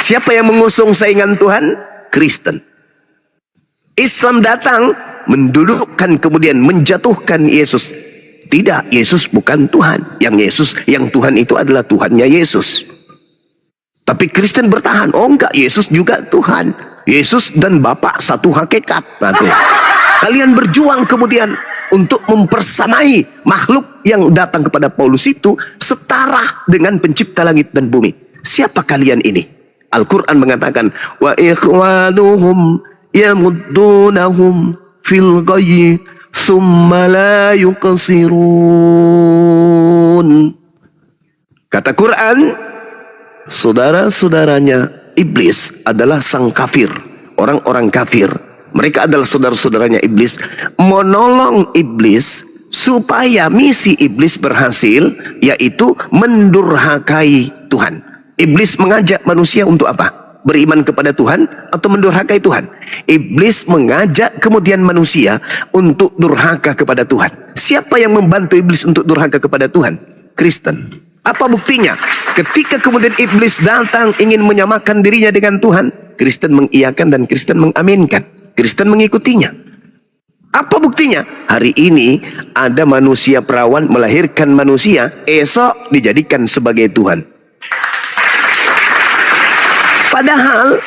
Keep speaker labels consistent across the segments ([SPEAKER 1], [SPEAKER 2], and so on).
[SPEAKER 1] Siapa yang mengusung saingan Tuhan? Kristen. Islam datang mendudukkan kemudian menjatuhkan Yesus. Tidak, Yesus bukan Tuhan. Yang Tuhan itu adalah Tuhannya Yesus. Tapi Kristen bertahan, oh enggak, Yesus juga Tuhan. Yesus dan Bapa satu hakikat. Nah, tuh. Kalian berjuang kemudian untuk mempersamai makhluk yang datang kepada Paulus itu setara dengan pencipta langit dan bumi. Siapa kalian ini? Al-Quran mengatakan, wa ikhwanuhum yamuddunahum fil ghayyi thumma la yuqsirun. Kata Quran, saudara-saudaranya iblis adalah sang kafir, orang-orang kafir. Mereka adalah saudara-saudaranya iblis, menolong iblis supaya misi iblis berhasil, yaitu mendurhakai Tuhan. Iblis mengajak manusia untuk apa? Beriman kepada Tuhan atau mendurhakai Tuhan? Iblis mengajak kemudian manusia untuk durhaka kepada Tuhan. Siapa yang membantu iblis untuk durhaka kepada Tuhan? Kristen. Apa buktinya? Ketika kemudian iblis datang ingin menyamakan dirinya dengan Tuhan, Kristen mengiyakan dan Kristen mengaminkan. Kristen mengikutinya. Apa buktinya? Hari ini ada manusia perawan melahirkan manusia, esok dijadikan sebagai Tuhan. Padahal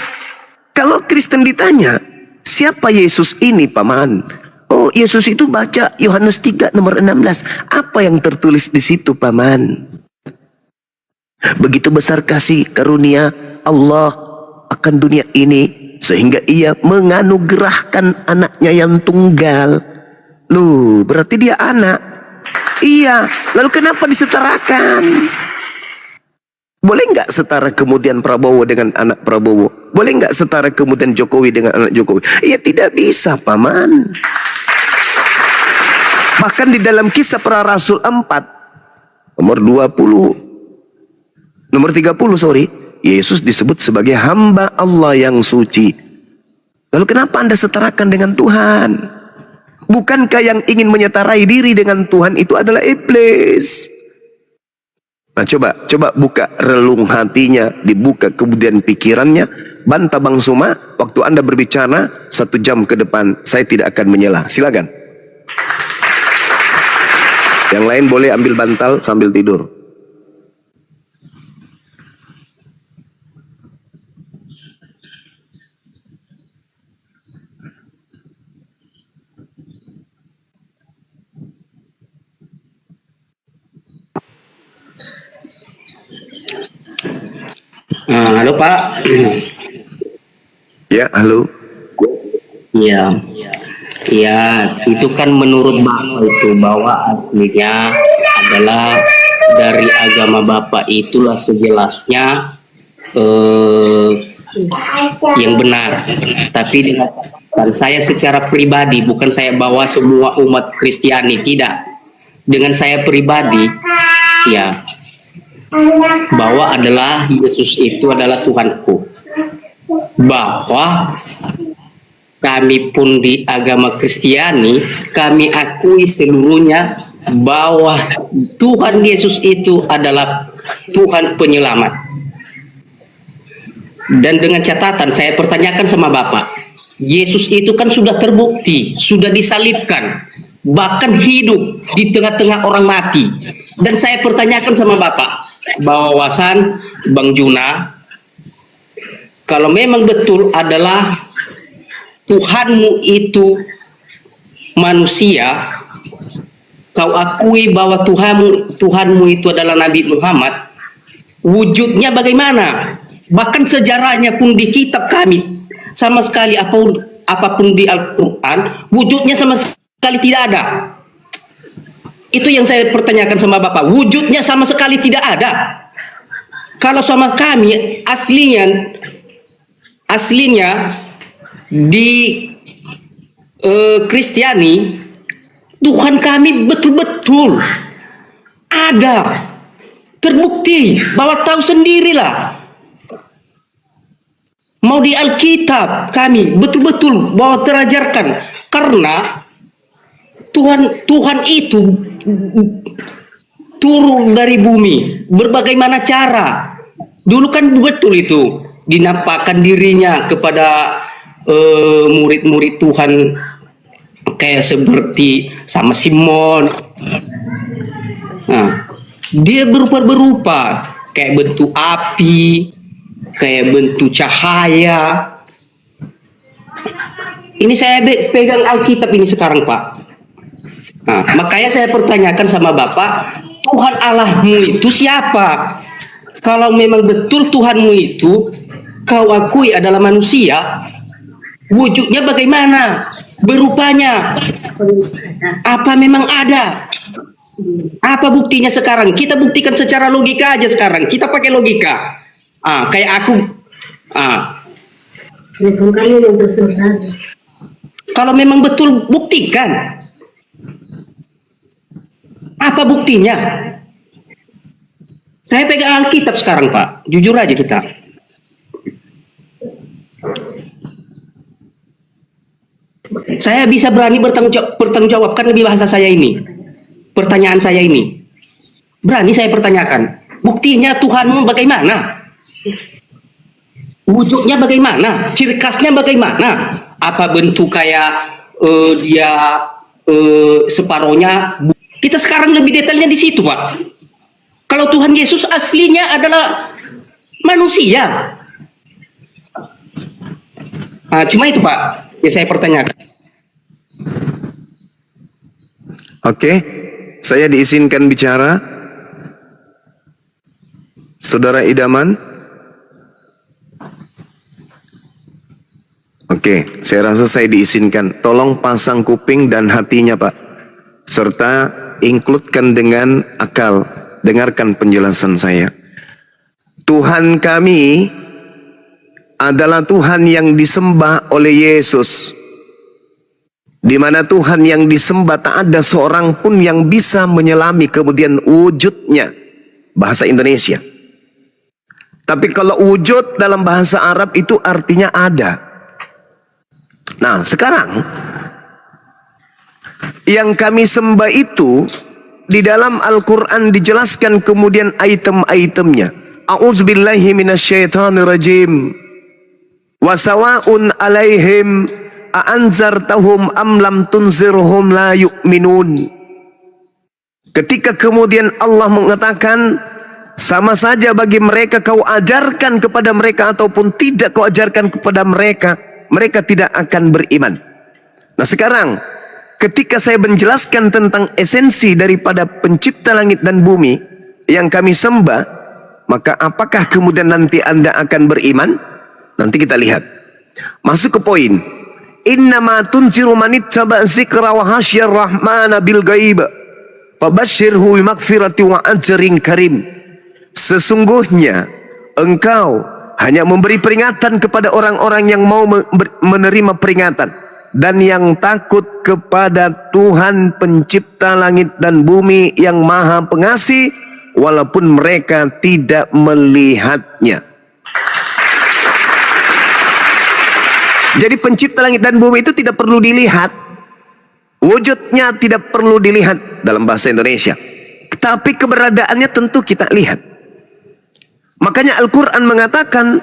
[SPEAKER 1] kalau Kristen ditanya, siapa Yesus ini paman? Oh, Yesus itu baca Yohanes 3 nomor 16. Apa yang tertulis di situ paman? Begitu besar kasih karunia Allah akan dunia ini sehingga ia menganugerahkan anaknya yang tunggal. Loh, berarti dia anak. Iya, lalu kenapa disetarakan? Boleh nggak setara kemudian Prabowo dengan anak Prabowo? Boleh nggak setara kemudian Jokowi dengan anak Jokowi? Ya tidak bisa paman. Bahkan di dalam Kisah Para Rasul 4 nomor 30 sorry, Yesus disebut sebagai hamba Allah yang suci. Lalu kenapa Anda setarakan dengan Tuhan? Bukankah yang ingin menyetarai diri dengan Tuhan itu adalah iblis? Nah, coba buka relung hatinya, dibuka kemudian pikirannya. Bantah Bang Suma, waktu Anda berbicara 1 jam ke depan, saya tidak akan menyela. Silakan. Yang lain boleh ambil bantal sambil tidur.
[SPEAKER 2] Halo Pak.
[SPEAKER 1] Ya, halo.
[SPEAKER 2] Iya, ya itu kan menurut Bapak itu bahwa aslinya adalah dari agama Bapak itulah sejelasnya yang benar. Tapi dengan catatan saya secara pribadi, bukan saya bawa semua umat Kristiani, tidak. Dengan saya pribadi, ya, bahwa adalah Yesus itu adalah Tuhanku, bahwa kami pun di agama Kristiani kami akui seluruhnya bahwa Tuhan Yesus itu adalah Tuhan penyelamat. Dan dengan catatan saya pertanyakan sama Bapak, Yesus itu kan sudah terbukti, sudah disalibkan, bahkan hidup di tengah-tengah orang mati. Dan saya pertanyakan sama Bapak, bahwasan Bang Juna, kalau memang betul adalah Tuhanmu itu manusia, kau akui bahwa Tuhanmu itu adalah Nabi Muhammad, wujudnya bagaimana? Bahkan sejarahnya pun di kitab kami sama sekali apapun di Al-Quran, wujudnya sama sekali tidak ada. Itu yang saya pertanyakan sama Bapak, wujudnya sama sekali tidak ada. Kalau sama kami aslinya di Kristiani, Tuhan kami betul-betul ada, terbukti, bahwa tahu sendirilah. Mau di Alkitab kami betul-betul bahwa terajarkan, karena Tuhan itu turun dari bumi berbagai mana cara. Dulu kan betul itu dinampakkan dirinya kepada murid-murid Tuhan kayak seperti sama Simon. Nah, dia berupa kayak bentuk api, kayak bentuk cahaya. Ini saya pegang Alkitab ini sekarang, Pak. Nah, makanya saya pertanyakan sama Bapak, Tuhan Allahmu itu siapa? Kalau memang betul Tuhanmu itu kau akui adalah manusia, wujudnya bagaimana? Berupanya apa memang ada? Apa buktinya sekarang? Kita buktikan secara logika aja sekarang. Kita pakai logika. Kayak aku. Kalau memang betul buktikan. Apa buktinya? Saya pegang Alkitab sekarang, Pak. Jujur aja kita. Saya bisa berani bertanggung jawabkan lebih bahasa saya ini. Pertanyaan saya ini. Berani saya pertanyakan. Buktinya Tuhanmu bagaimana? Wujudnya bagaimana? Ciri khasnya bagaimana? Apa bentuk kayak dia separohnya? Kita sekarang lebih detailnya di situ, Pak. Kalau Tuhan Yesus aslinya adalah manusia. Cuma itu, Pak, yang saya pertanyakan.
[SPEAKER 1] Oke, saya diizinkan bicara. Saudara idaman. Oke, saya rasa saya diizinkan. Tolong pasang kuping dan hatinya, Pak. Serta includekan dengan akal. Dengarkan penjelasan saya. Tuhan kami adalah Tuhan yang disembah oleh Yesus. Di mana Tuhan yang disembah tak ada seorang pun yang bisa menyelami kemudian wujudnya. Bahasa Indonesia. Tapi kalau wujud dalam bahasa Arab itu artinya ada. Nah, sekarang yang kami sembah itu di dalam Al-Quran dijelaskan kemudian item-itemnya. A'udzubillahi minasyaitonirrajim. Wa sawa'un alaihim a'anzartahum am lam tunzirhum la yu'minun. Ketika kemudian Allah mengatakan sama saja bagi mereka kau ajarkan kepada mereka ataupun tidak kau ajarkan kepada mereka, mereka tidak akan beriman. Nah sekarang ketika saya menjelaskan tentang esensi daripada pencipta langit dan bumi yang kami sembah, maka apakah kemudian nanti Anda akan beriman? Nanti kita lihat. Masuk ke poin. Innama tunziru manittaba zikra wa hasyar rahmana bil ghaib. Fabashshirhu bimaghfirati wa ajrin karim. Sesungguhnya engkau hanya memberi peringatan kepada orang-orang yang mau menerima peringatan dan yang takut kepada Tuhan pencipta langit dan bumi yang maha pengasih walaupun mereka tidak melihatnya. Jadi pencipta langit dan bumi itu tidak perlu dilihat, wujudnya tidak perlu dilihat dalam bahasa Indonesia, tapi keberadaannya tentu kita lihat. Makanya Al-Quran mengatakan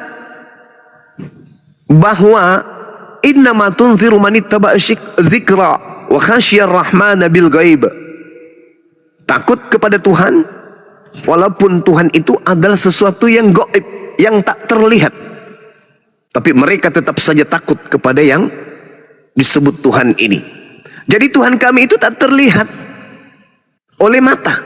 [SPEAKER 1] bahwa innama tunziru manittaba zikra wa khasyar rahmana bil ghaib. Takut kepada Tuhan walaupun Tuhan itu adalah sesuatu yang gaib, yang tak terlihat. Tapi mereka tetap saja takut kepada yang disebut Tuhan ini. Jadi Tuhan kami itu tak terlihat oleh mata.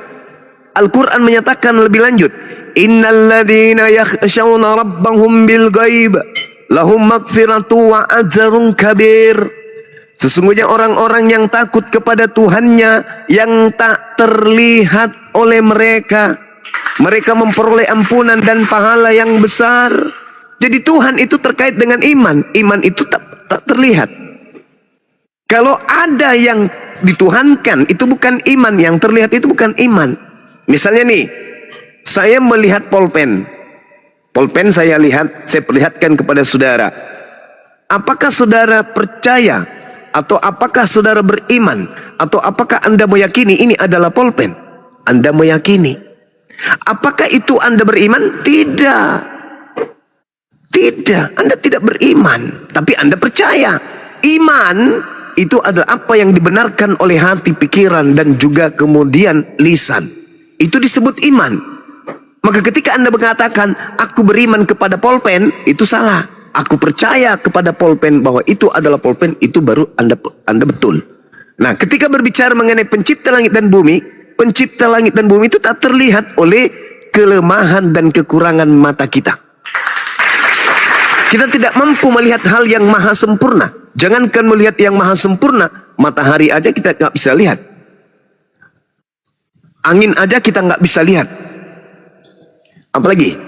[SPEAKER 1] Al-Quran menyatakan lebih lanjut, innalladzina yakhshawna rabbahum bil ghaib lahum maghfiratu wa ajrun kabir. Sesungguhnya orang-orang yang takut kepada Tuhannya yang tak terlihat oleh mereka, mereka memperoleh ampunan dan pahala yang besar. Jadi Tuhan itu terkait dengan iman. Iman itu tak terlihat. Kalau ada yang dituhankan, itu bukan iman. Yang terlihat itu bukan iman. Misalnya nih, saya melihat pulpen. Pulpen saya lihat, saya perlihatkan kepada saudara. Apakah saudara percaya? Atau apakah saudara beriman? Atau apakah Anda meyakini ini adalah pulpen? Anda meyakini. Apakah itu Anda beriman? Tidak. Tidak, Anda tidak beriman, tapi Anda percaya. Iman itu adalah apa yang dibenarkan oleh hati, pikiran, dan juga kemudian lisan. Itu disebut iman. Maka ketika Anda mengatakan, aku beriman kepada pulpen, itu salah. Aku percaya kepada pulpen bahwa itu adalah pulpen, itu baru Anda betul. Nah, ketika berbicara mengenai pencipta langit dan bumi itu tak terlihat oleh kelemahan dan kekurangan mata kita. Kita tidak mampu melihat hal yang maha sempurna. Jangankan melihat yang maha sempurna, matahari aja kita nggak bisa lihat. Angin aja kita nggak bisa lihat. Apalagi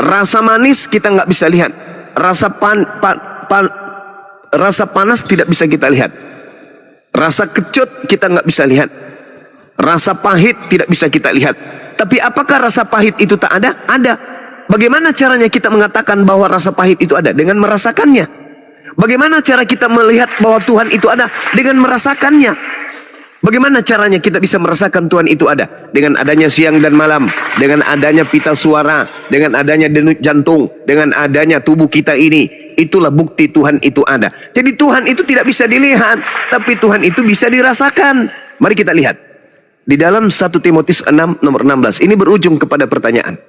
[SPEAKER 1] rasa manis kita nggak bisa lihat. Rasa panas tidak bisa kita lihat. Rasa kecut kita nggak bisa lihat. Rasa pahit tidak bisa kita lihat. Tapi apakah rasa pahit itu tak ada? Ada. Bagaimana caranya kita mengatakan bahwa rasa pahit itu ada? Dengan merasakannya. Bagaimana cara kita melihat bahwa Tuhan itu ada? Dengan merasakannya. Bagaimana caranya kita bisa merasakan Tuhan itu ada? Dengan adanya siang dan malam, dengan adanya pita suara, dengan adanya denyut jantung, dengan adanya tubuh kita ini. Itulah bukti Tuhan itu ada. Jadi Tuhan itu tidak bisa dilihat, tapi Tuhan itu bisa dirasakan. Mari kita lihat. Di dalam 1 Timotius 6 nomor 16. Ini berujung kepada pertanyaan.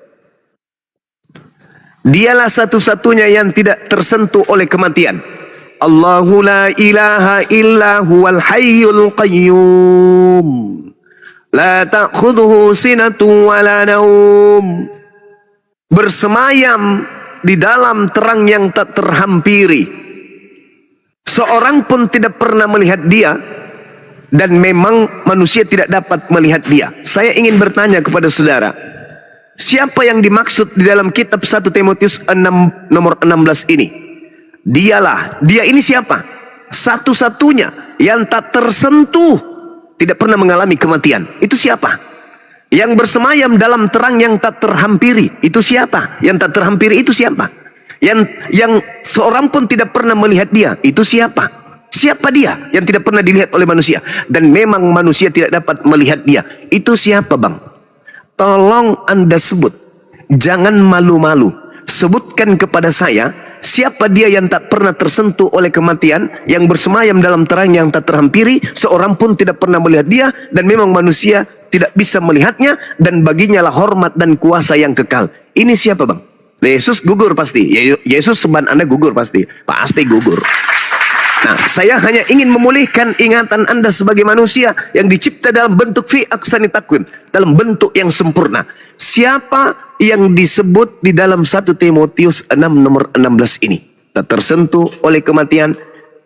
[SPEAKER 1] Dialah satu-satunya yang tidak tersentuh oleh kematian. Allahu la ilaha illa huwal hayyul qayyum. La ta'khudhuhu sinatun wa la naum. Bersemayam di dalam terang yang tak terhampiri. Seorang pun tidak pernah melihat dia, dan memang manusia tidak dapat melihat dia. Saya ingin bertanya kepada saudara, siapa yang dimaksud di dalam kitab 1 Timotius 6 nomor 16 ini? Dia ini siapa? Satu-satunya yang tak tersentuh, tidak pernah mengalami kematian. Itu siapa? Yang bersemayam dalam terang yang tak terhampiri. Itu siapa? Yang tak terhampiri itu siapa? Yang seorang pun tidak pernah melihat dia. Itu siapa? Siapa dia yang tidak pernah dilihat oleh manusia? Dan memang manusia tidak dapat melihat dia. Itu siapa, Bang? Tolong Anda sebut. Jangan malu-malu. Sebutkan kepada saya, siapa dia yang tak pernah tersentuh oleh kematian, yang bersemayam dalam terang yang tak terhampiri, seorang pun tidak pernah melihat dia, dan memang manusia tidak bisa melihatnya, dan baginya lah hormat dan kuasa yang kekal. Ini siapa, Bang? Yesus gugur pasti. Yesus seban Anda gugur pasti. Pasti gugur. Nah, saya hanya ingin memulihkan ingatan Anda sebagai manusia yang dicipta dalam bentuk fi aksani takwim, dalam bentuk yang sempurna. Siapa yang disebut di dalam 1 Timotius 6 nomor 16 ini? Tak tersentuh oleh kematian,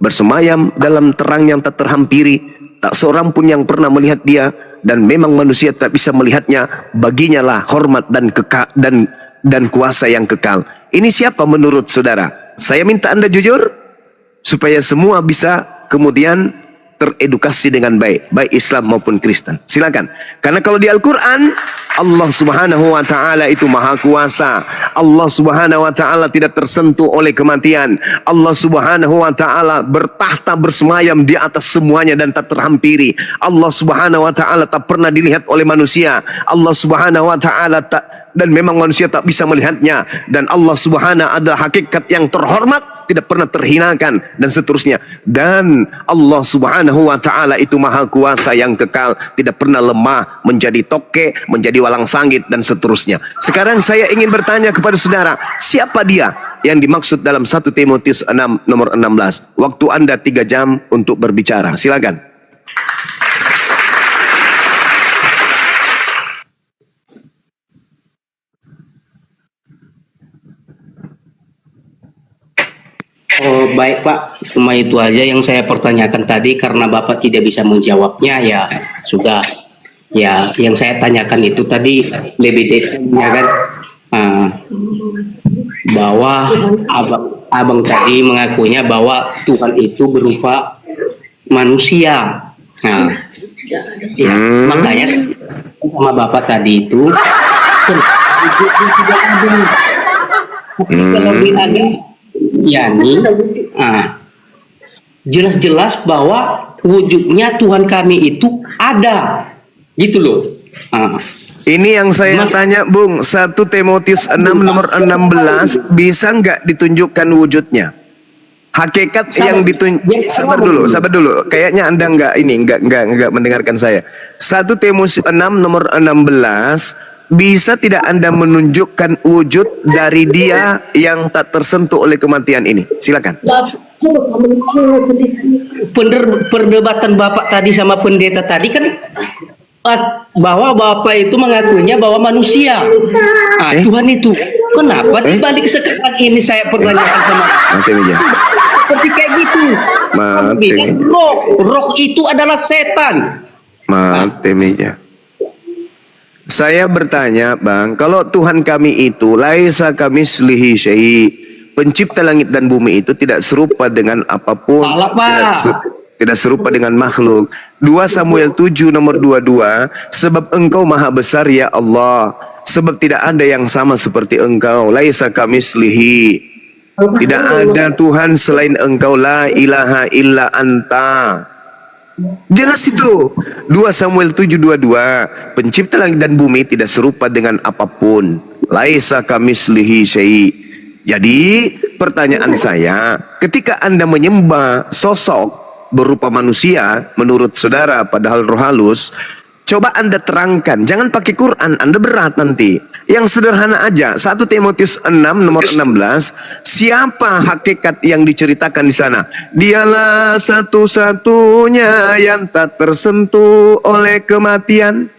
[SPEAKER 1] bersemayam dalam terang yang tak terhampiri, tak seorang pun yang pernah melihat dia, dan memang manusia tak bisa melihatnya, baginya lah hormat dan kuasa yang kekal. Ini siapa menurut saudara? Saya minta Anda jujur, supaya semua bisa kemudian teredukasi dengan baik, baik Islam maupun Kristen. Silakan. Karena kalau di Al-Quran, Allah Subhanahu wa Ta'ala itu maha kuasa. Allah Subhanahu wa Ta'ala tidak tersentuh oleh kematian. Allah Subhanahu wa Ta'ala bertahta bersemayam di atas semuanya dan tak terhampiri. Allah Subhanahu wa Ta'ala tak pernah dilihat oleh manusia. Allah Subhanahu wa Ta'ala dan memang manusia tak bisa melihatnya, dan Allah Subhanahu adalah hakikat yang terhormat, tidak pernah terhinakan, dan seterusnya. Dan Allah Subhanahu wa Ta'ala itu maha kuasa yang kekal, tidak pernah lemah, menjadi toke, menjadi walang sangit, dan seterusnya. Sekarang saya ingin bertanya kepada saudara, siapa dia yang dimaksud dalam 1 Timotius 6 nomor 16? Waktu Anda 3 jam untuk berbicara. Silakan.
[SPEAKER 2] Oh, baik Pak, cuma itu aja yang saya pertanyakan tadi, karena Bapak tidak bisa menjawabnya, ya sudah. Ya, yang saya tanyakan itu tadi lebih detailnya kan, bahwa abang tadi mengakuinya bahwa Tuhan itu berupa manusia. Nah, ya, makanya sama Bapak tadi itu kalau ada yakni jelas-jelas bahwa wujudnya Tuhan kami itu ada, gitu loh.
[SPEAKER 1] Ini yang saya tanya, Bung. 1 Timotius 6 nomor 16 bisa nggak ditunjukkan wujudnya? Hakikat yang ditunjuk. Sabar dulu. Kayaknya Anda nggak mendengarkan saya. 1 Timotius 6 nomor 16 bisa tidak Anda menunjukkan wujud dari dia yang tak tersentuh oleh kematian ini? Silakan.
[SPEAKER 2] Perdebatan Bapak tadi sama pendeta tadi kan bahwa Bapak itu mengakuinya bahwa manusia. Tuhan itu. Kenapa dibalik sekarang ini saya pertanyakan sama
[SPEAKER 1] Mati meja.
[SPEAKER 2] seperti kayak gitu.
[SPEAKER 1] Mati.
[SPEAKER 2] Roh itu adalah setan.
[SPEAKER 1] Mati meja. Saya bertanya, Bang, kalau Tuhan kami itu laisa kamislihi syai', pencipta langit dan bumi itu tidak serupa dengan apapun.
[SPEAKER 2] Salah, Pak.
[SPEAKER 1] Tidak serupa dengan makhluk. 2 Samuel 7 nomor 22, sebab engkau maha besar ya Allah, sebab tidak ada yang sama seperti engkau. Laisa kamislihi, tidak ada Tuhan selain engkau, la ilaha illa anta. Jelas itu. 2 Samuel 7:22, pencipta langit dan bumi tidak serupa dengan apapun. Laisa kamislihi syai'. Jadi pertanyaan saya, ketika Anda menyembah sosok berupa manusia menurut saudara padahal roh halus, coba Anda terangkan, jangan pakai Quran, Anda berat nanti. Yang sederhana aja, 1 Timotius 6 nomor 16, siapa hakikat yang diceritakan di sana? Dialah satu-satunya yang tak tersentuh oleh kematian,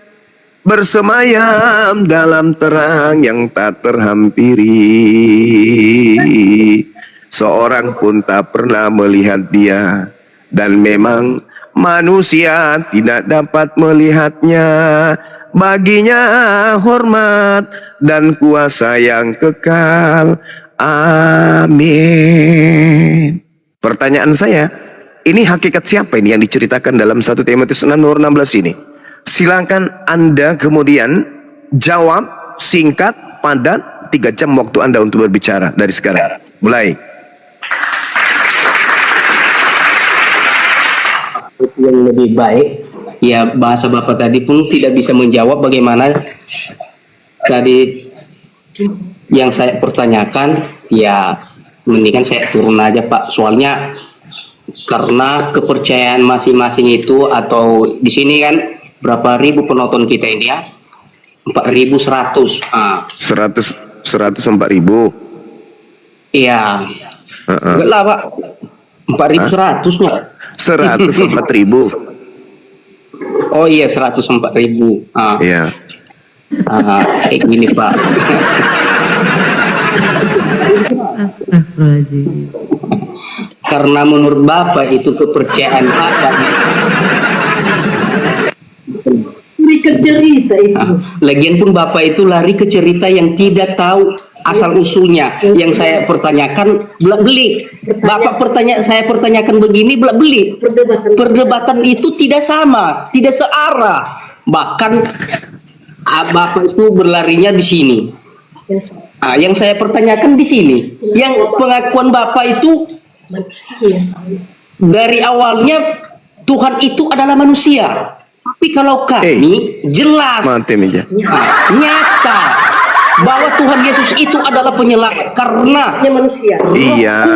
[SPEAKER 1] bersemayam dalam terang yang tak terhampiri. Seorang pun tak pernah melihat dia, dan memang manusia tidak dapat melihatnya. Baginya hormat dan kuasa yang kekal. Amin. Pertanyaan saya, ini hakikat siapa ini yang diceritakan dalam 1 Timotius 6 nomor 16 ini? Silakan Anda kemudian jawab singkat, padat, 3 jam waktu Anda untuk berbicara dari sekarang. Mulai.
[SPEAKER 2] Yang lebih baik, ya bahasa Bapak tadi pun tidak bisa menjawab bagaimana tadi yang saya pertanyakan. Ya mendingan saya turun aja Pak, soalnya karena kepercayaan masing-masing itu, atau di sini kan berapa ribu penonton kita ini ya, 4.100.
[SPEAKER 1] 104.000.
[SPEAKER 2] Iya. Enggak lah Pak, 4.100 lah.
[SPEAKER 1] 104.000.
[SPEAKER 2] Oh iya, 104.000.
[SPEAKER 1] Iya.
[SPEAKER 2] Kayak gini Pak.
[SPEAKER 3] Astagfirullahaladzim.
[SPEAKER 2] Karena menurut Bapak itu kepercayaan Bapak.
[SPEAKER 3] Lari ke cerita itu.
[SPEAKER 2] Lagian pun Bapak itu lari ke cerita yang tidak tahu asal usulnya. Yang saya pertanyakan belak belik. Bapak saya pertanyakan begini belak belik. Perdebatan itu tidak sama, tidak searah. Bahkan Bapak itu berlarinya di sini. Yang saya pertanyakan di sini, yang pengakuan Bapak itu dari awalnya Tuhan itu adalah manusia. Tapi kalau kami jelas nyata bahwa Tuhan Yesus itu adalah penyelamat karena
[SPEAKER 3] manusia.
[SPEAKER 1] Iya,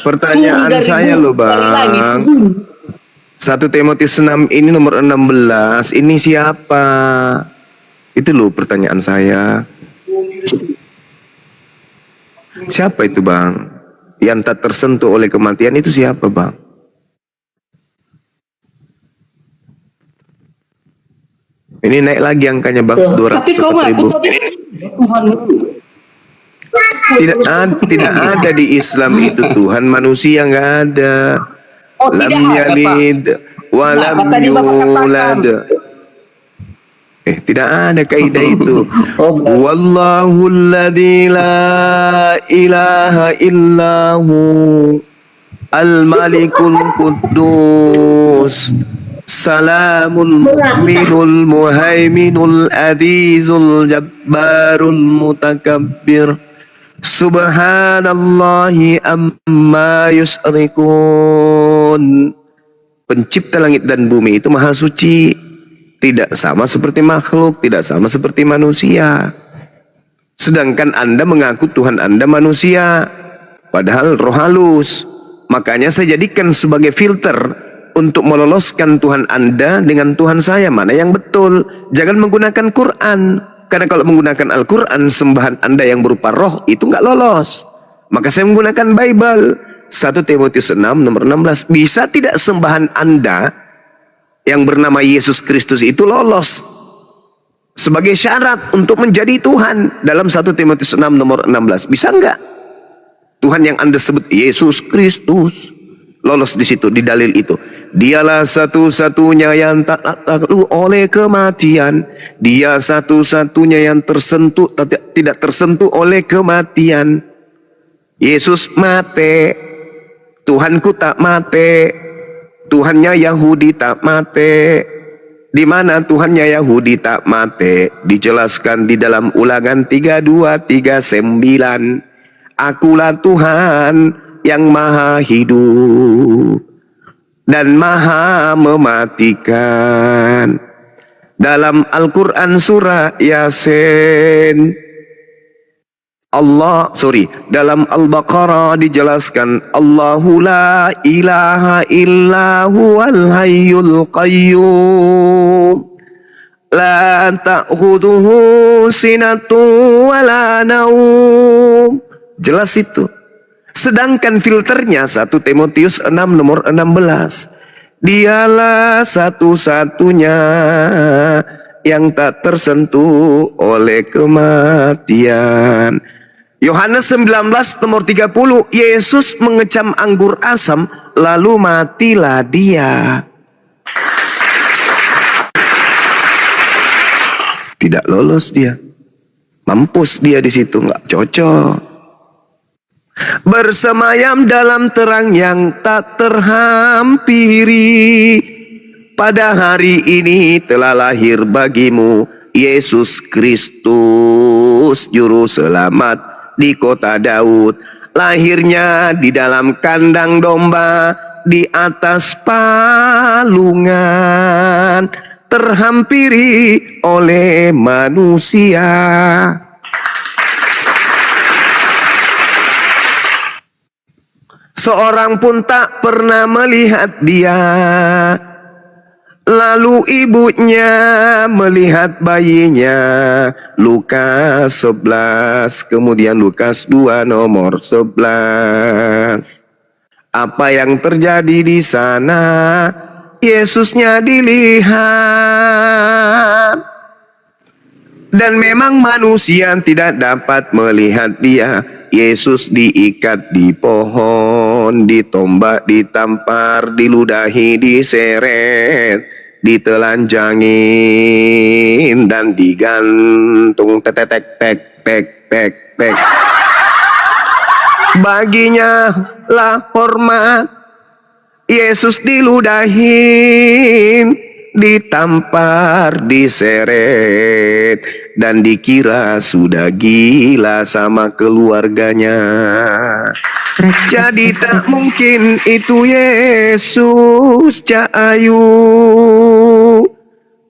[SPEAKER 1] pertanyaan saya loh Bang. 1 Timotius 6 ini nomor 16, ini siapa? Itu loh pertanyaan saya. Siapa itu Bang? Yang tak tersentuh oleh kematian itu siapa Bang? Ini naik lagi angkanya Bang, 204.000. Tidak ada di Islam itu Tuhan manusia, nggak ada. Lam yalid walam yulad. Tidak ada kaidah itu. Wallahu alladzi la ilaha illahu al-malikul quddus salamul mu'minul muhaiminul azizul jabbarul mutakabbir subhanallahi amma yusrikun. Pencipta langit dan bumi itu maha suci Tidak sama seperti makhluk, tidak sama seperti manusia. Sedangkan Anda mengaku Tuhan Anda manusia, padahal roh halus. Makanya saya jadikan sebagai filter untuk meloloskan Tuhan Anda dengan Tuhan saya, mana yang betul. Jangan menggunakan Quran, karena kalau menggunakan Al-Quran, sembahan Anda yang berupa roh itu nggak lolos. Maka saya menggunakan Bible. 1 Timotius 6 nomor 16. Bisa tidak sembahan Anda yang bernama Yesus Kristus itu lolos sebagai syarat untuk menjadi Tuhan dalam 1 Timotius 6 nomor 16? Bisa enggak? Tuhan yang Anda sebut Yesus Kristus lolos di situ, di dalil itu. Dialah satu-satunya yang tak takluk oleh kematian. Dia satu-satunya yang tersentuh, tidak tersentuh oleh kematian. Yesus mati, Tuhanku tak mati, Tuhannya Yahudi tak mati. Di mana Tuhannya Yahudi tak mati? Dijelaskan di dalam Ulangan 32:39. Akulah Tuhan yang maha hidup dan maha mematikan. Dalam Al-Quran surah Yasin, dalam Al-Baqarah dijelaskan, Allahu la ilaha illa huwal hayyul qayyum la ta'khudhuhu sinatun wa la naum. Jelas itu. Sedangkan filternya 1 Timotius 6 nomor 16. Dialah satu-satunya yang tak tersentuh oleh kematian. Yohanes 19 nomor 30, Yesus mengecam anggur asam, lalu matilah dia. Tidak lolos dia. Mampus dia di situ, nggak cocok. Bersemayam dalam terang yang tak terhampiri. Pada hari ini telah lahir bagimu Yesus Kristus, Juru Selamat di kota Daud. Lahirnya di dalam kandang domba, di atas palungan, terhampiri oleh manusia. Seorang pun tak pernah melihat dia. Lalu ibunya melihat bayinya. Lukas 11, kemudian Lukas 2 nomor 11. Apa yang terjadi di sana? Yesusnya dilihat. Dan memang manusia tidak dapat melihat dia. Yesus diikat di pohon, ditombak, ditampar, diludahi, diseret, ditelanjangin, dan digantung. Tek. Baginya lah hormat. Yesus diludahin, ditampar, diseret, dan dikira sudah gila sama keluarganya. Jadi tak mungkin itu Yesus Cak Ayu.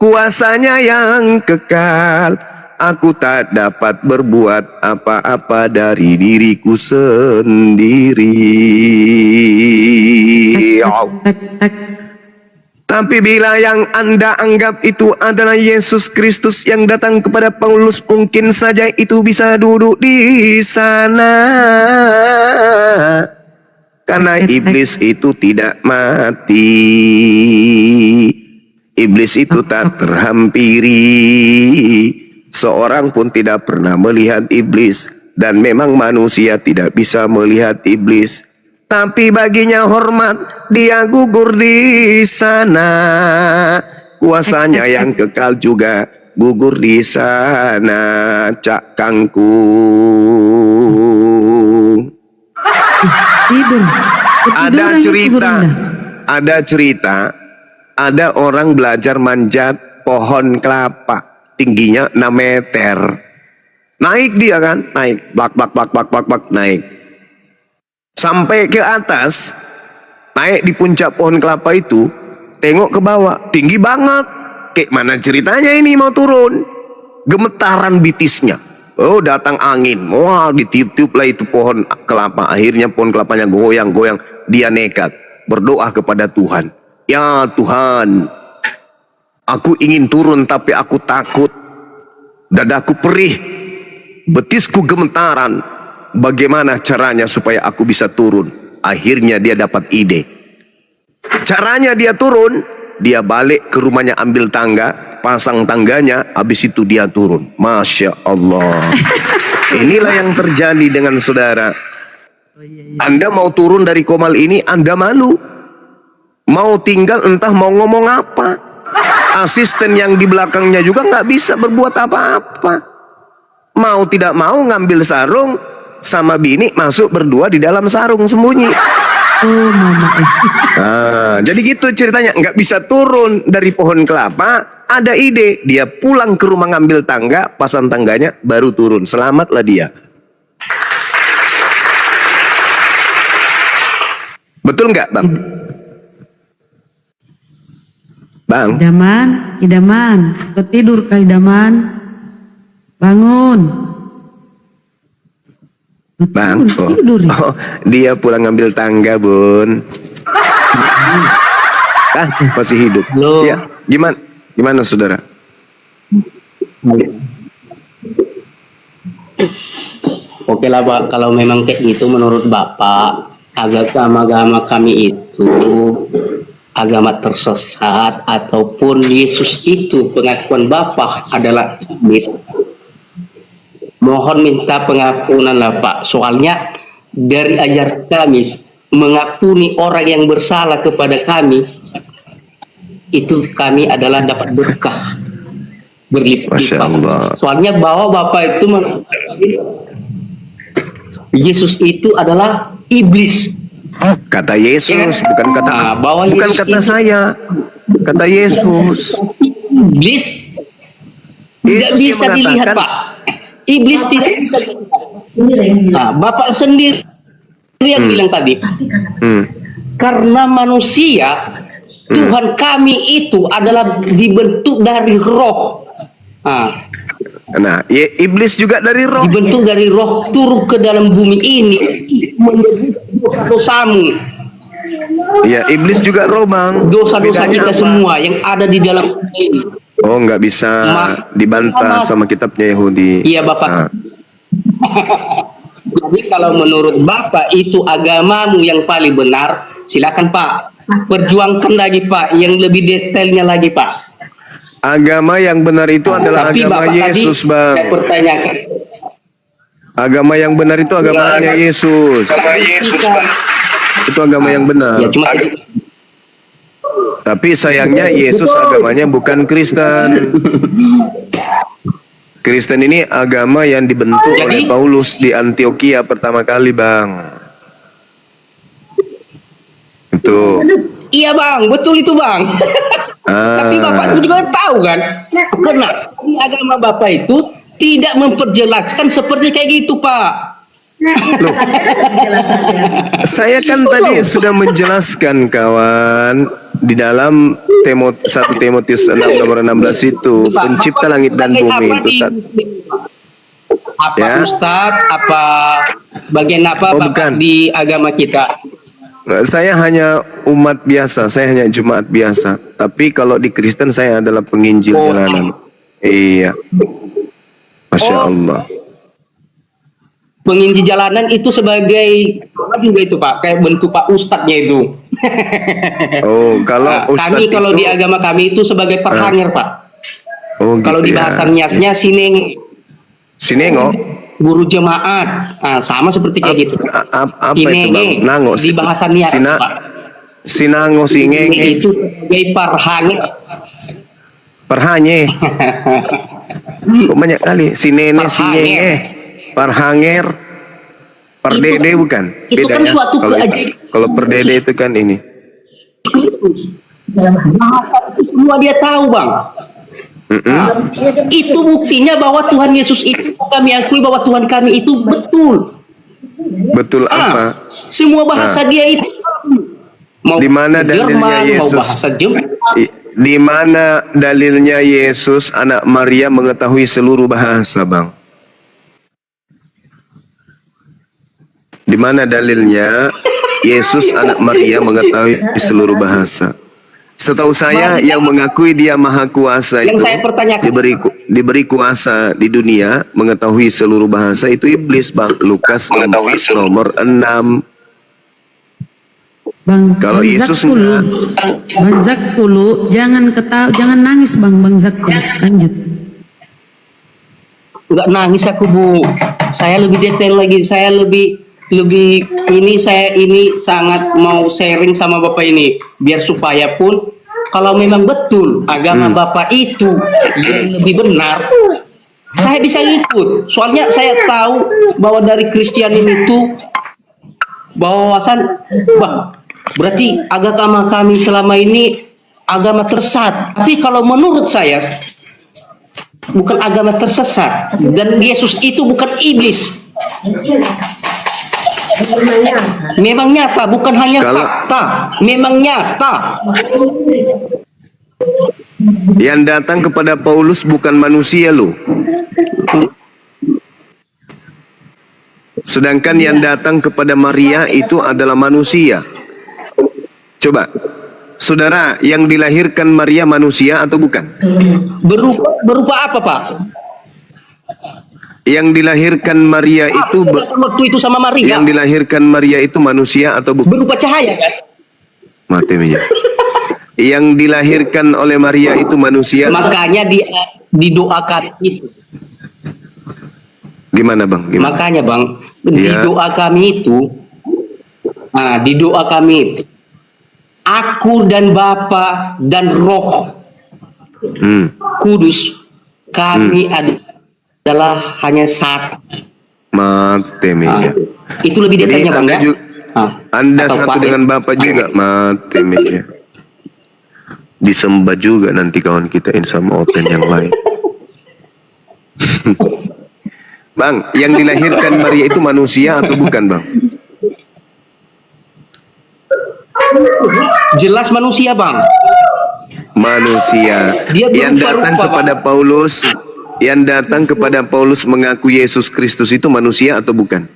[SPEAKER 1] Kuasanya yang kekal. Aku tak dapat berbuat apa-apa dari diriku sendiri. Tapi bila yang Anda anggap itu adalah Yesus Kristus yang datang kepada Paulus, mungkin saja itu bisa duduk di sana. Karena iblis itu tidak mati. Iblis itu tak terhampiri. Seorang pun tidak pernah melihat iblis. Dan memang manusia tidak bisa melihat iblis. Tapi baginya hormat, dia gugur di sana. Kuasanya yang kekal juga gugur di sana, Cak Kangkung. Ada cerita, ada orang belajar manjat pohon kelapa, tingginya 6 meter. Naik dia kan, naik, bak, naik. Sampai ke atas, naik di puncak pohon kelapa itu, tengok ke bawah, tinggi banget. Kayak mana ceritanya ini mau turun? Gemetaran bitisnya. Oh, datang angin. Wah, ditiup lah itu pohon kelapa. Akhirnya pohon kelapanya goyang-goyang. Dia nekat berdoa kepada Tuhan. Ya Tuhan, aku ingin turun tapi aku takut. Dadaku perih. Betisku gemetaran. Bagaimana caranya supaya aku bisa turun? Akhirnya dia dapat ide. Caranya dia turun, dia balik ke rumahnya ambil tangga, pasang tangganya, habis itu dia turun. Masya Allah. Inilah yang terjadi dengan saudara. Anda mau turun dari Komal ini, Anda malu. Mau tinggal entah mau ngomong apa. Asisten yang di belakangnya juga nggak bisa berbuat apa-apa. Mau tidak mau ngambil sarung, sama bini masuk berdua di dalam sarung sembunyi.
[SPEAKER 3] Oh mama.
[SPEAKER 1] Jadi gitu ceritanya, nggak bisa turun dari pohon kelapa. Ada ide, dia pulang ke rumah ngambil tangga, pasang tangganya, baru turun. Selamatlah dia. Betul nggak, Bang? Bang,
[SPEAKER 3] Idaman, kau tidur kah Idaman? Bangun.
[SPEAKER 1] Bang,
[SPEAKER 3] Tidur.
[SPEAKER 1] oh, dia pulang ngambil tangga, Bun. Masih hidup.
[SPEAKER 2] Halo.
[SPEAKER 1] Ya, gimana saudara?
[SPEAKER 2] Oke lah Pak, kalau memang kayak gitu menurut Bapak, agama kami itu agama tersesat ataupun Yesus itu pengakuan Bapak adalah iblis. Mohon minta pengampunan lah Pak. Soalnya dari ajar kami mengampuni orang yang bersalah kepada kami, itu kami adalah dapat berkah berlipat-lipat.
[SPEAKER 1] Masya Allah.
[SPEAKER 2] Soalnya bahwa Bapak itu Yesus itu adalah iblis.
[SPEAKER 1] Kata Yesus, bukan kata
[SPEAKER 2] bahwa
[SPEAKER 1] bukan
[SPEAKER 2] Yesus
[SPEAKER 1] kata
[SPEAKER 2] itu
[SPEAKER 1] saya. Kata Yesus.
[SPEAKER 2] Iblis tidak
[SPEAKER 1] Yesus yang
[SPEAKER 2] bisa dilihat
[SPEAKER 1] mengatakan,
[SPEAKER 2] Pak. Iblis tidak bisa dilihat. Bapak sendiri yang bilang tadi, karena manusia, Tuhan kami itu adalah dibentuk dari roh.
[SPEAKER 1] Nah, iblis juga dari roh.
[SPEAKER 2] Dibentuk dari roh, turun ke dalam bumi ini menjadi dosamu.
[SPEAKER 1] Ya, iblis juga roh, Bang.
[SPEAKER 2] Dosa-dosa
[SPEAKER 1] Bedanya
[SPEAKER 2] kita
[SPEAKER 1] apa?
[SPEAKER 2] semua yang ada di dalam bumi ini.
[SPEAKER 1] Oh, nggak bisa dibantah sama kitabnya Yahudi.
[SPEAKER 2] Iya Bapak. Jadi kalau menurut Bapak itu agamamu yang paling benar, silakan Pak. Perjuangkan lagi Pak, yang lebih detailnya lagi Pak.
[SPEAKER 1] Agama yang benar itu adalah
[SPEAKER 2] Tapi
[SPEAKER 1] agama
[SPEAKER 2] Bapak
[SPEAKER 1] Yesus,
[SPEAKER 2] tadi,
[SPEAKER 1] Bang.
[SPEAKER 2] saya pertanyakan.
[SPEAKER 1] Agama yang benar itu agamanya Yesus. Itu agama yang benar.
[SPEAKER 2] Ya cuma
[SPEAKER 1] Tapi sayangnya Yesus agamanya bukan Kristen. Kristen ini agama yang dibentuk oleh Paulus di Antioquia pertama kali, Bang. Itu.
[SPEAKER 2] Iya Bang, betul itu Bang. Tapi Bapak juga tahu kan, kenapa agama Bapak itu tidak memperjelaskan seperti kayak gitu Pak.
[SPEAKER 1] Loh, saya kan tadi sudah menjelaskan kawan di dalam 1 Timotius 6 nomor 16 itu pencipta langit dan bumi itu
[SPEAKER 2] apa
[SPEAKER 1] ya?
[SPEAKER 2] Ustadz, apa bagian apa
[SPEAKER 1] Oh,
[SPEAKER 2] Bapak
[SPEAKER 1] bukan.
[SPEAKER 2] di agama kita?
[SPEAKER 1] Saya hanya umat biasa, saya hanya jemaat biasa. Tapi kalau di Kristen saya adalah penginjil jalanan. Iya. Masya Allah.
[SPEAKER 2] Penginjil jalanan itu sebagai apa juga itu Pak? Kayak bentuk Pak Ustadznya itu.
[SPEAKER 1] Oh, kalau Ustadz
[SPEAKER 2] kami kalau
[SPEAKER 1] itu,
[SPEAKER 2] di agama kami itu sebagai perhanger Pak.
[SPEAKER 1] oh,
[SPEAKER 2] Kalau
[SPEAKER 1] gitu
[SPEAKER 2] di
[SPEAKER 1] ya.
[SPEAKER 2] bahasa Niasnya
[SPEAKER 1] Sinengo.
[SPEAKER 2] guru jemaat. Sama seperti kayak gitu.
[SPEAKER 1] Apa itu, Bang?
[SPEAKER 2] Sinenge.
[SPEAKER 1] Nango.
[SPEAKER 2] Di bahasa Nias Pak.
[SPEAKER 1] Sinango, singenge.
[SPEAKER 2] Itu sebagai perhanger.
[SPEAKER 1] Perhanye. Kok banyak kali. Sinene,
[SPEAKER 2] Perhanger.
[SPEAKER 1] singenge. Perhanger. Perdede
[SPEAKER 2] Itu-
[SPEAKER 1] bukan?
[SPEAKER 2] itu kan
[SPEAKER 1] Bedanya.
[SPEAKER 2] suatu
[SPEAKER 1] Kalau perdede itu kan ini.
[SPEAKER 2] Kristus. Bahasa itu semua dia tahu Bang. Itu buktinya bahwa Tuhan Yesus itu kami akui bahwa Tuhan kami itu betul.
[SPEAKER 1] Betul apa?
[SPEAKER 2] Semua bahasa dia itu mau
[SPEAKER 1] Di mana dalilnya
[SPEAKER 2] Jerman, mau
[SPEAKER 1] Yesus?
[SPEAKER 2] bahasa Jepang.
[SPEAKER 1] Di mana dalilnya Yesus anak Maria mengetahui seluruh bahasa, Bang? Di mana dalilnya Yesus anak Maria mengetahui seluruh bahasa? Setahu saya yang mengakui dia maha kuasa
[SPEAKER 2] Yang
[SPEAKER 1] itu
[SPEAKER 2] saya pertanyakan.
[SPEAKER 1] diberi kuasa di dunia mengetahui seluruh bahasa itu iblis, Bang. Lukas 4 nomor 6.
[SPEAKER 3] Bang,
[SPEAKER 1] Kalau
[SPEAKER 3] Bang
[SPEAKER 1] Yesus
[SPEAKER 3] Zakulu, Bang Zakulu, jangan nangis Bang Zakulu. Lanjut.
[SPEAKER 2] Nggak nangis aku, Bu. Saya lebih detail lagi. Saya lebih saya ini sangat mau sharing sama Bapak ini biar supaya pun kalau memang betul agama Bapak itu yang lebih benar, saya bisa ikut. Soalnya saya tahu bahwa dari Kristen ini tuh bahwasan berarti agama kami selama ini agama tersesat. Tapi kalau menurut saya bukan agama tersesat, dan Yesus itu bukan iblis. Memang nyata, bukan hanya fakta. Memang nyata.
[SPEAKER 1] Yang datang kepada Paulus bukan manusia loh. Sedangkan yang datang kepada Maria itu adalah manusia. Coba, saudara, yang dilahirkan Maria manusia atau bukan?
[SPEAKER 2] Berupa apa, Pak?
[SPEAKER 1] Yang dilahirkan Maria itu
[SPEAKER 2] Waktu itu sama Maria
[SPEAKER 1] yang dilahirkan Maria itu manusia atau bukan?
[SPEAKER 2] berupa cahaya kan?
[SPEAKER 1] Mati minyak. Yang dilahirkan oleh Maria itu manusia.
[SPEAKER 2] Makanya didoakan itu.
[SPEAKER 1] Gimana, Bang? Gimana?
[SPEAKER 2] Makanya, Bang, di
[SPEAKER 1] Iya.
[SPEAKER 2] doa kami itu, di doa kami itu, aku dan Bapa dan Roh Kudus, kami adalah hanya satu.
[SPEAKER 1] Mati minyak.
[SPEAKER 2] Itu lebih
[SPEAKER 1] Jadi
[SPEAKER 2] detailnya, Bang,
[SPEAKER 1] Anda
[SPEAKER 2] ya?
[SPEAKER 1] juga, Anda
[SPEAKER 2] Atau
[SPEAKER 1] satu
[SPEAKER 2] Pak,
[SPEAKER 1] dengan Bapak juga. Mati minyak. Disembah juga nanti kawan kita sama open yang lain. Bang, yang dilahirkan Maria itu manusia atau bukan, Bang?
[SPEAKER 2] Jelas manusia, Bang.
[SPEAKER 1] Manusia.
[SPEAKER 2] Dia
[SPEAKER 1] Yang
[SPEAKER 2] berupa-rupa,
[SPEAKER 1] datang
[SPEAKER 2] Bang.
[SPEAKER 1] kepada Paulus, yang datang kepada Paulus mengaku Yesus Kristus itu manusia atau bukan?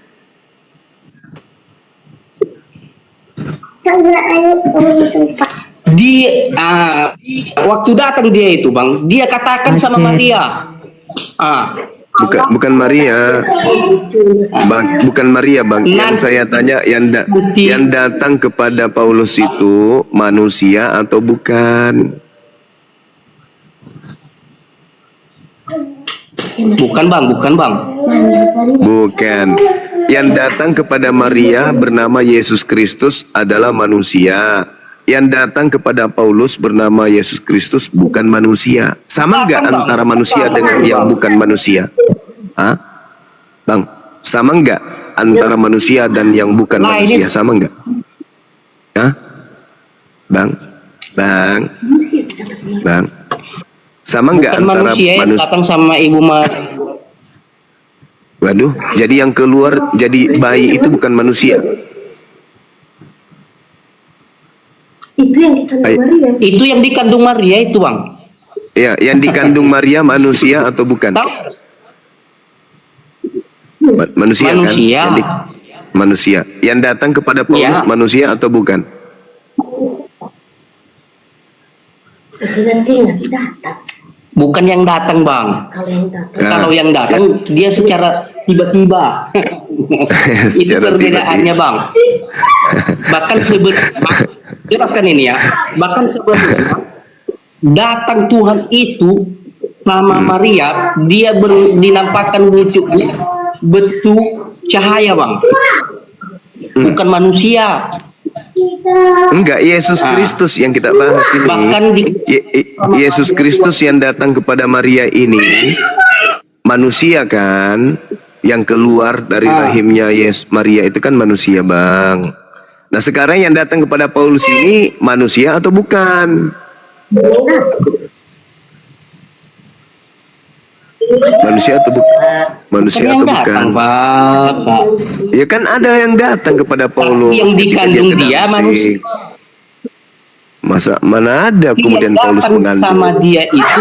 [SPEAKER 2] Waktu datang dia itu, Bang, dia katakan sama
[SPEAKER 3] Oke.
[SPEAKER 2] Maria.
[SPEAKER 1] Bukan Maria, Bang, bukan Maria, Bang. Yang saya tanya, yang datang kepada Paulus itu manusia atau bukan?
[SPEAKER 2] Bukan, Bang, bukan, Bang.
[SPEAKER 1] Bukan. Yang datang kepada Maria bernama Yesus Kristus adalah manusia. Yang datang kepada Paulus bernama Yesus Kristus bukan manusia. Sama nggak antara manusia dengan yang bukan manusia? Hah? Bang, sama nggak antara manusia dan yang bukan
[SPEAKER 2] Nah, ini-
[SPEAKER 1] manusia? Sama nggak? Hah? Bang? Sama nggak
[SPEAKER 2] Bukan
[SPEAKER 1] antara
[SPEAKER 2] manusia yang
[SPEAKER 1] manusia?
[SPEAKER 2] datang sama Ibu Maria.
[SPEAKER 1] Waduh, jadi yang keluar jadi bayi itu bukan manusia.
[SPEAKER 4] Itu yang dikandung Maria.
[SPEAKER 2] Itu yang dikandung Maria itu, Bang.
[SPEAKER 1] Ya, yang dikandung Maria manusia atau bukan?
[SPEAKER 2] Tahu?
[SPEAKER 1] Manusia kan?
[SPEAKER 2] Manusia.
[SPEAKER 1] Manusia. Yang datang kepada Paulus
[SPEAKER 2] Ya.
[SPEAKER 1] manusia atau bukan?
[SPEAKER 4] Itu nanti ngasih datang.
[SPEAKER 2] Bukan yang datang, Bang.
[SPEAKER 4] Kalau yang datang.
[SPEAKER 1] Nah,
[SPEAKER 2] Kalau yang datang dia secara tiba-tiba. Itu
[SPEAKER 1] Secara
[SPEAKER 2] perbedaannya, Bang. Bahkan jelaskan ini ya. Bahkan sebelumnya datang Tuhan itu nama Maria, dia dinampakkan bentuk cahaya, Bang. Bukan manusia.
[SPEAKER 1] Enggak, Yesus Kristus yang kita bahas ini.
[SPEAKER 2] Bahkan
[SPEAKER 1] Yesus Kristus yang datang kepada Maria ini manusia kan, yang keluar dari rahimnya Maria itu kan manusia, Bang. Nah, sekarang yang datang kepada Paulus ini manusia atau bukan? Manusia atau bukan? Manusia
[SPEAKER 2] yang
[SPEAKER 1] atau
[SPEAKER 2] datang,
[SPEAKER 1] bukan?
[SPEAKER 2] Pak.
[SPEAKER 1] Ya kan ada yang datang kepada Paulus.
[SPEAKER 2] Yang
[SPEAKER 1] ketika
[SPEAKER 2] dikandung
[SPEAKER 1] ke
[SPEAKER 2] dia
[SPEAKER 1] Damsik.
[SPEAKER 2] manusia.
[SPEAKER 1] Masa mana ada kemudian
[SPEAKER 2] Dia
[SPEAKER 1] Paulus
[SPEAKER 2] datang
[SPEAKER 1] mengambil?
[SPEAKER 2] sama dia itu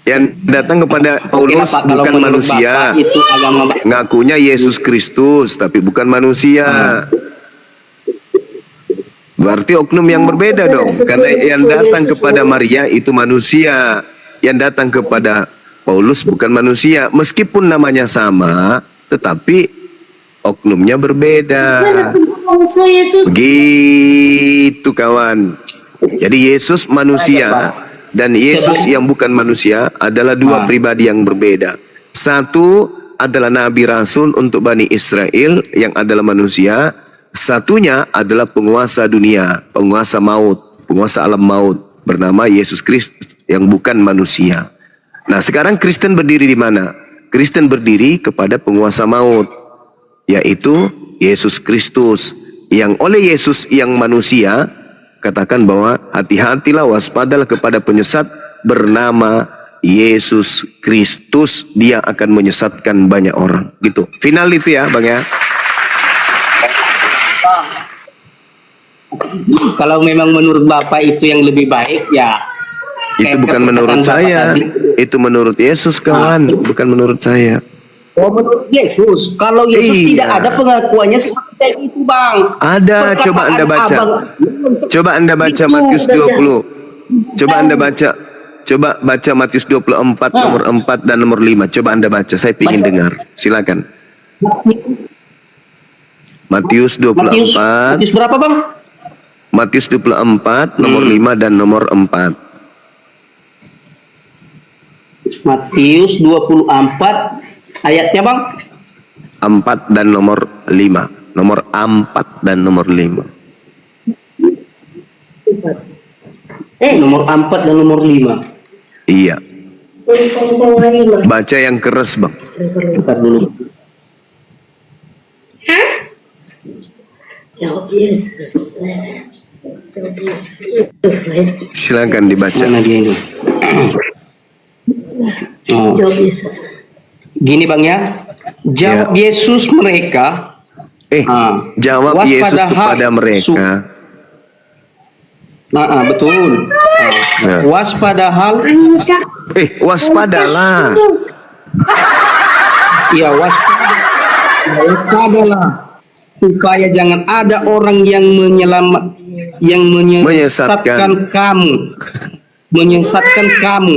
[SPEAKER 1] Yang datang kepada Paulus
[SPEAKER 2] Kenapa kalau
[SPEAKER 1] bukan
[SPEAKER 2] menurut
[SPEAKER 1] manusia.
[SPEAKER 2] Bapak itu agama
[SPEAKER 1] Ngakunya Yesus Kristus tapi bukan manusia. Berarti oknum yang berbeda dong. Karena yang datang kepada Maria itu manusia. Yang datang kepada Paulus bukan manusia. Meskipun namanya sama, tetapi oknumnya berbeda.
[SPEAKER 4] So Yesus
[SPEAKER 1] Begitu kawan. Jadi Yesus manusia dan Yesus yang bukan manusia adalah dua pribadi yang berbeda. Satu adalah Nabi Rasul untuk Bani Israel yang adalah manusia. Satunya adalah penguasa dunia, penguasa maut, penguasa alam maut bernama Yesus Kristus yang bukan manusia. Nah sekarang Kristen berdiri di mana? Kristen berdiri kepada penguasa maut, yaitu Yesus Kristus. Yang oleh Yesus yang manusia katakan bahwa hati-hatilah, waspadalah kepada penyesat bernama Yesus Kristus. Dia akan menyesatkan banyak orang. Gitu. Final itu ya Bang ya.
[SPEAKER 2] Kalau memang menurut Bapak itu yang lebih baik ya.
[SPEAKER 1] Itu
[SPEAKER 2] kayak
[SPEAKER 1] bukan menurut
[SPEAKER 2] perkataan Bapak
[SPEAKER 1] saya.
[SPEAKER 2] tadi.
[SPEAKER 1] Itu menurut Yesus kawan. Bukan menurut saya.
[SPEAKER 2] Oh menurut Yesus. Kalau Yesus
[SPEAKER 1] Iya.
[SPEAKER 2] tidak ada pengakuannya seperti kayak itu Bang.
[SPEAKER 1] Ada,
[SPEAKER 2] Perkataan
[SPEAKER 1] coba Anda baca.
[SPEAKER 2] abang-
[SPEAKER 1] Coba Anda baca
[SPEAKER 2] Itu
[SPEAKER 1] Matius
[SPEAKER 4] baca.
[SPEAKER 1] 20. Coba Anda baca. Coba baca Matius 24 nomor 4 dan nomor 5. Coba Anda baca. Saya ingin
[SPEAKER 2] Baca.
[SPEAKER 1] dengar. Silakan. Matius 24.
[SPEAKER 2] Matius berapa Bang?
[SPEAKER 1] Matius 24 nomor 5 dan nomor 4.
[SPEAKER 2] Matius 24 ayatnya Bang.
[SPEAKER 1] 4 dan nomor 5. Nomor 4 dan nomor 5.
[SPEAKER 2] Nomor 4 dan nomor 5.
[SPEAKER 1] Iya.
[SPEAKER 4] Pompong lima.
[SPEAKER 1] Baca yang keras Bang.
[SPEAKER 2] Bentar dulu.
[SPEAKER 4] Jawab Yesus. Jawab Yesus.
[SPEAKER 1] Silakan dibaca.
[SPEAKER 2] Mana dia ini? Oh.
[SPEAKER 4] Jawab Yesus.
[SPEAKER 2] Gini Bang ya. Jawab Yesus mereka.
[SPEAKER 1] Jawab Yesus
[SPEAKER 2] waspadahal
[SPEAKER 1] kepada mereka.
[SPEAKER 2] Betul.
[SPEAKER 1] Nah.
[SPEAKER 2] Waspadahal.
[SPEAKER 1] Waspadalah.
[SPEAKER 2] Iya waspadalah. Supaya jangan ada orang yang menyesatkan kamu. Menyesatkan kamu.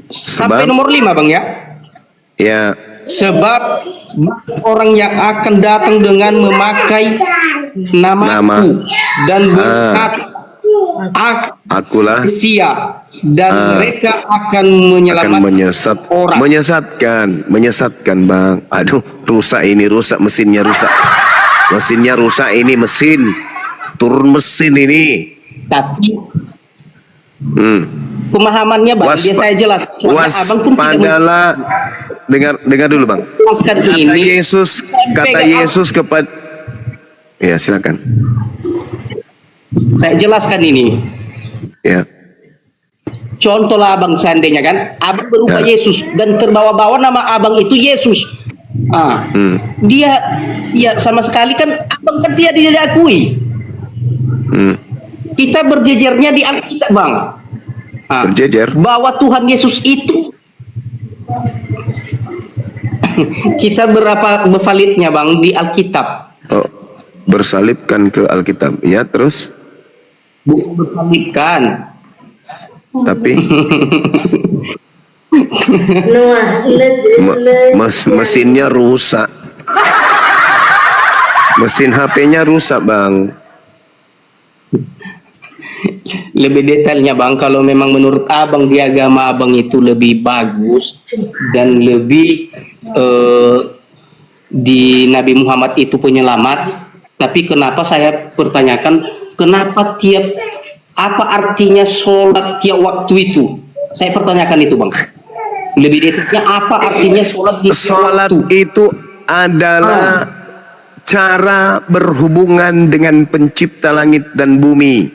[SPEAKER 2] Sampai nomor 5 Bang ya.
[SPEAKER 1] Ya.
[SPEAKER 2] Sebab orang yang akan datang dengan memakai namaku dan berkata
[SPEAKER 1] Akulah
[SPEAKER 2] sia dan mereka akan menyelamatkan
[SPEAKER 1] menyesatkan Bang. Aduh, rusak mesinnya rusak. Mesinnya rusak ini turun mesin ini.
[SPEAKER 2] Tapi pemahamannya Bang, dia saya jelas. Soalnya Abang pun
[SPEAKER 1] Waspadalah. Dengar dulu Bang. Kata Yesus kepada. Ya silakan.
[SPEAKER 2] Saya jelaskan ini.
[SPEAKER 1] Ya.
[SPEAKER 2] Contohlah Abang seandainya kan, Abang berupa Yesus dan terbawa-bawa nama Abang itu Yesus. Dia ya sama sekali kan Abang kan tidak diakui. Kita berjejernya di Alkitab Bang.
[SPEAKER 1] Berjejer.
[SPEAKER 2] Bahwa Tuhan Yesus itu kita berapa validnya Bang di Alkitab?
[SPEAKER 1] Oh, bersalibkan ke Alkitab. Ya, terus?
[SPEAKER 2] Bukan bersalibkan.
[SPEAKER 1] Tapi
[SPEAKER 4] Noah,
[SPEAKER 1] mesinnya rusak. Mesin HP-nya rusak, Bang.
[SPEAKER 2] Lebih detailnya Bang, kalau memang menurut Abang di agama Abang itu lebih bagus dan lebih di Nabi Muhammad itu penyelamat, tapi kenapa saya pertanyakan kenapa apa artinya sholat tiap waktu itu? Saya pertanyakan itu Bang. Lebih detailnya apa artinya sholat di tiap
[SPEAKER 1] Sholat
[SPEAKER 2] waktu?
[SPEAKER 1] itu adalah cara berhubungan dengan pencipta langit dan bumi.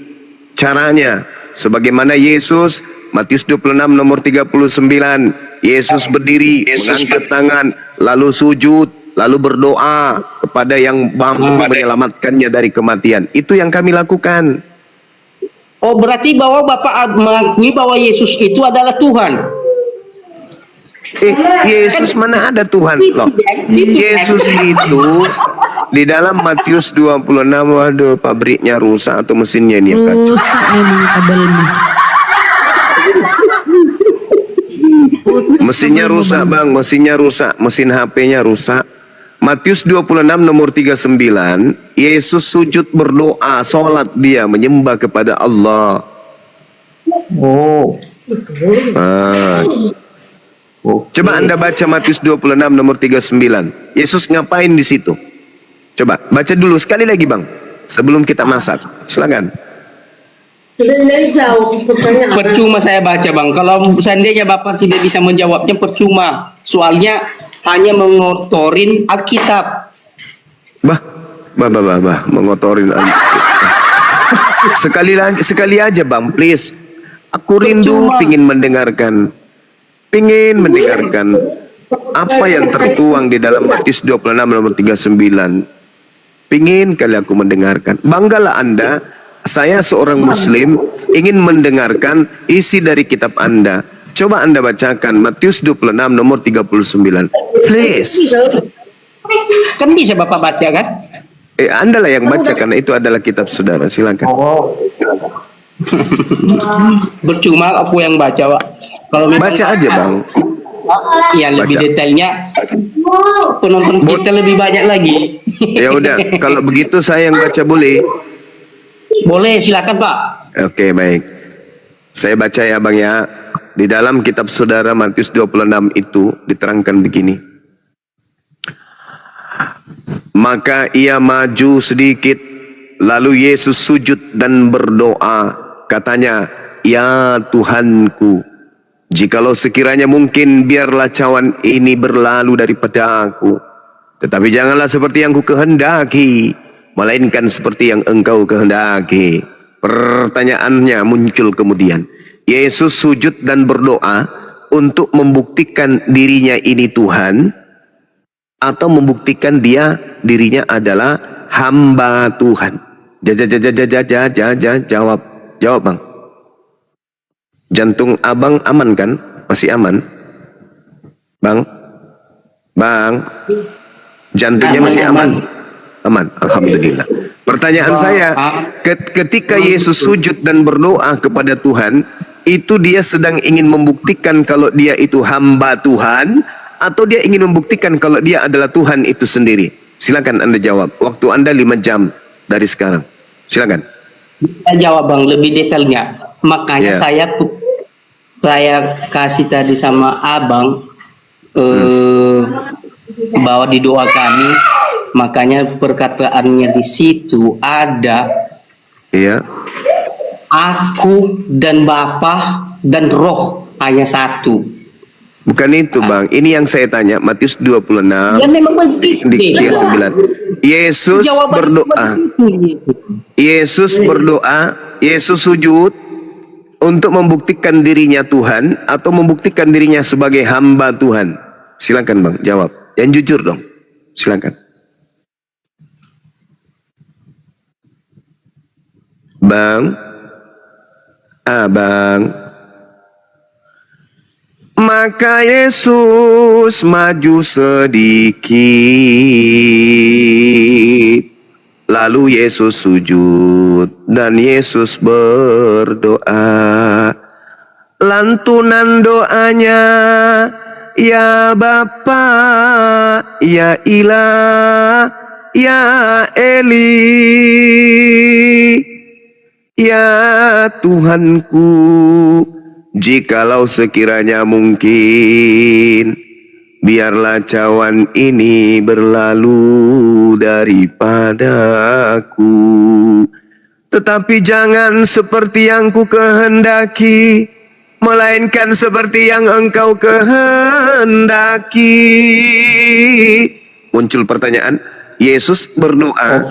[SPEAKER 1] Caranya sebagaimana Yesus Matius 26 nomor 39 Yesus berdiri, mengangkat tangan, lalu sujud, lalu berdoa kepada yang mampu menyelamatkannya dari kematian. Itu yang kami lakukan.
[SPEAKER 2] Oh, berarti bahwa Bapak mengakui bahwa Yesus itu adalah Tuhan.
[SPEAKER 1] Yesus mana ada Tuhan loh. Yesus itu di dalam Matius 26, waduh pabriknya rusak atau mesinnya ini yang kacau.
[SPEAKER 3] Rusak memang kabelnya. Putus
[SPEAKER 1] Mesinnya
[SPEAKER 3] kabelmu,
[SPEAKER 1] rusak bang, mesinnya rusak, mesin HP-nya rusak. Matius 26 nomor 39, Yesus sujud berdoa, sholat dia, menyembah kepada Allah.
[SPEAKER 2] Oh.
[SPEAKER 1] Ah. Coba Anda baca Matius 26 nomor 39. Yesus ngapain di situ? Coba baca dulu sekali lagi bang, sebelum kita masak. Silakan.
[SPEAKER 4] Sebenarnya jauh pertanyaan.
[SPEAKER 2] Percuma saya baca bang. Kalau seandainya Bapak tidak bisa menjawabnya percuma. Soalnya hanya mengotorin Alkitab.
[SPEAKER 1] Bah, mengotorin. Sekali aja bang, please. Aku rindu pingin mendengarkan apa yang tertuang di dalam Matius 26 nomor 39. Pingin kali aku mendengarkan. Banggalah Anda, saya seorang Muslim ingin mendengarkan isi dari kitab Anda. Coba Anda bacakan Matius 26 nomor 39. Please.
[SPEAKER 2] Kan bisa Bapak baca kan?
[SPEAKER 1] Anda lah yang baca karena itu adalah kitab saudara. Silakan.
[SPEAKER 2] Oh. Percuma aku yang baca, Pak. Kalau memang
[SPEAKER 1] Baca aja bang.
[SPEAKER 2] yang lebih
[SPEAKER 1] Baca.
[SPEAKER 2] detailnya penonton kita lebih banyak lagi.
[SPEAKER 1] Ya udah, kalau begitu saya yang baca boleh.
[SPEAKER 2] Boleh, silakan Pak.
[SPEAKER 1] Oke, baik. Saya baca ya bang ya. Di dalam kitab saudara Matius 26 itu diterangkan begini. Maka ia maju sedikit, lalu Yesus sujud dan berdoa. Katanya, ya Tuhanku, jikalau sekiranya mungkin biarlah cawan ini berlalu daripada aku. Tetapi janganlah seperti yang ku kehendaki, melainkan seperti yang engkau kehendaki. Pertanyaannya muncul kemudian. Yesus sujud dan berdoa untuk membuktikan dirinya ini Tuhan, atau membuktikan dirinya adalah hamba Tuhan. Jawab bang. Jantung abang aman kan? Masih aman? Bang? Jantungnya masih aman? Aman, alhamdulillah. Pertanyaan saya, ketika Yesus sujud dan berdoa kepada Tuhan, itu dia sedang ingin membuktikan kalau dia itu hamba Tuhan, atau dia ingin membuktikan kalau dia adalah Tuhan itu sendiri? Silakan Anda jawab. Waktu Anda 5 jam dari sekarang. Silakan.
[SPEAKER 2] Saya jawab Bang lebih detailnya. Makanya saya kasih tadi sama Abang bahwa di doa kami, makanya perkataannya di situ ada aku dan Bapa dan Roh hanya satu.
[SPEAKER 1] Bukan itu bang, ini yang saya tanya. Matius 26
[SPEAKER 2] Ya memang begitu.
[SPEAKER 1] di 39. Yesus berdoa. Yesus sujud untuk membuktikan dirinya Tuhan atau membuktikan dirinya sebagai hamba Tuhan. Silakan bang, jawab. Yang jujur dong. Silakan. Bang. Maka Yesus maju sedikit, lalu Yesus sujud dan Yesus berdoa. Lantunan doanya, ya Bapa, ya Ilah, ya Eli, ya Tuhanku, jikalau sekiranya mungkin, biarlah cawan ini berlalu daripadaku. Tetapi jangan seperti yang ku kehendaki, melainkan seperti yang engkau kehendaki. Muncul pertanyaan, Yesus berdoa,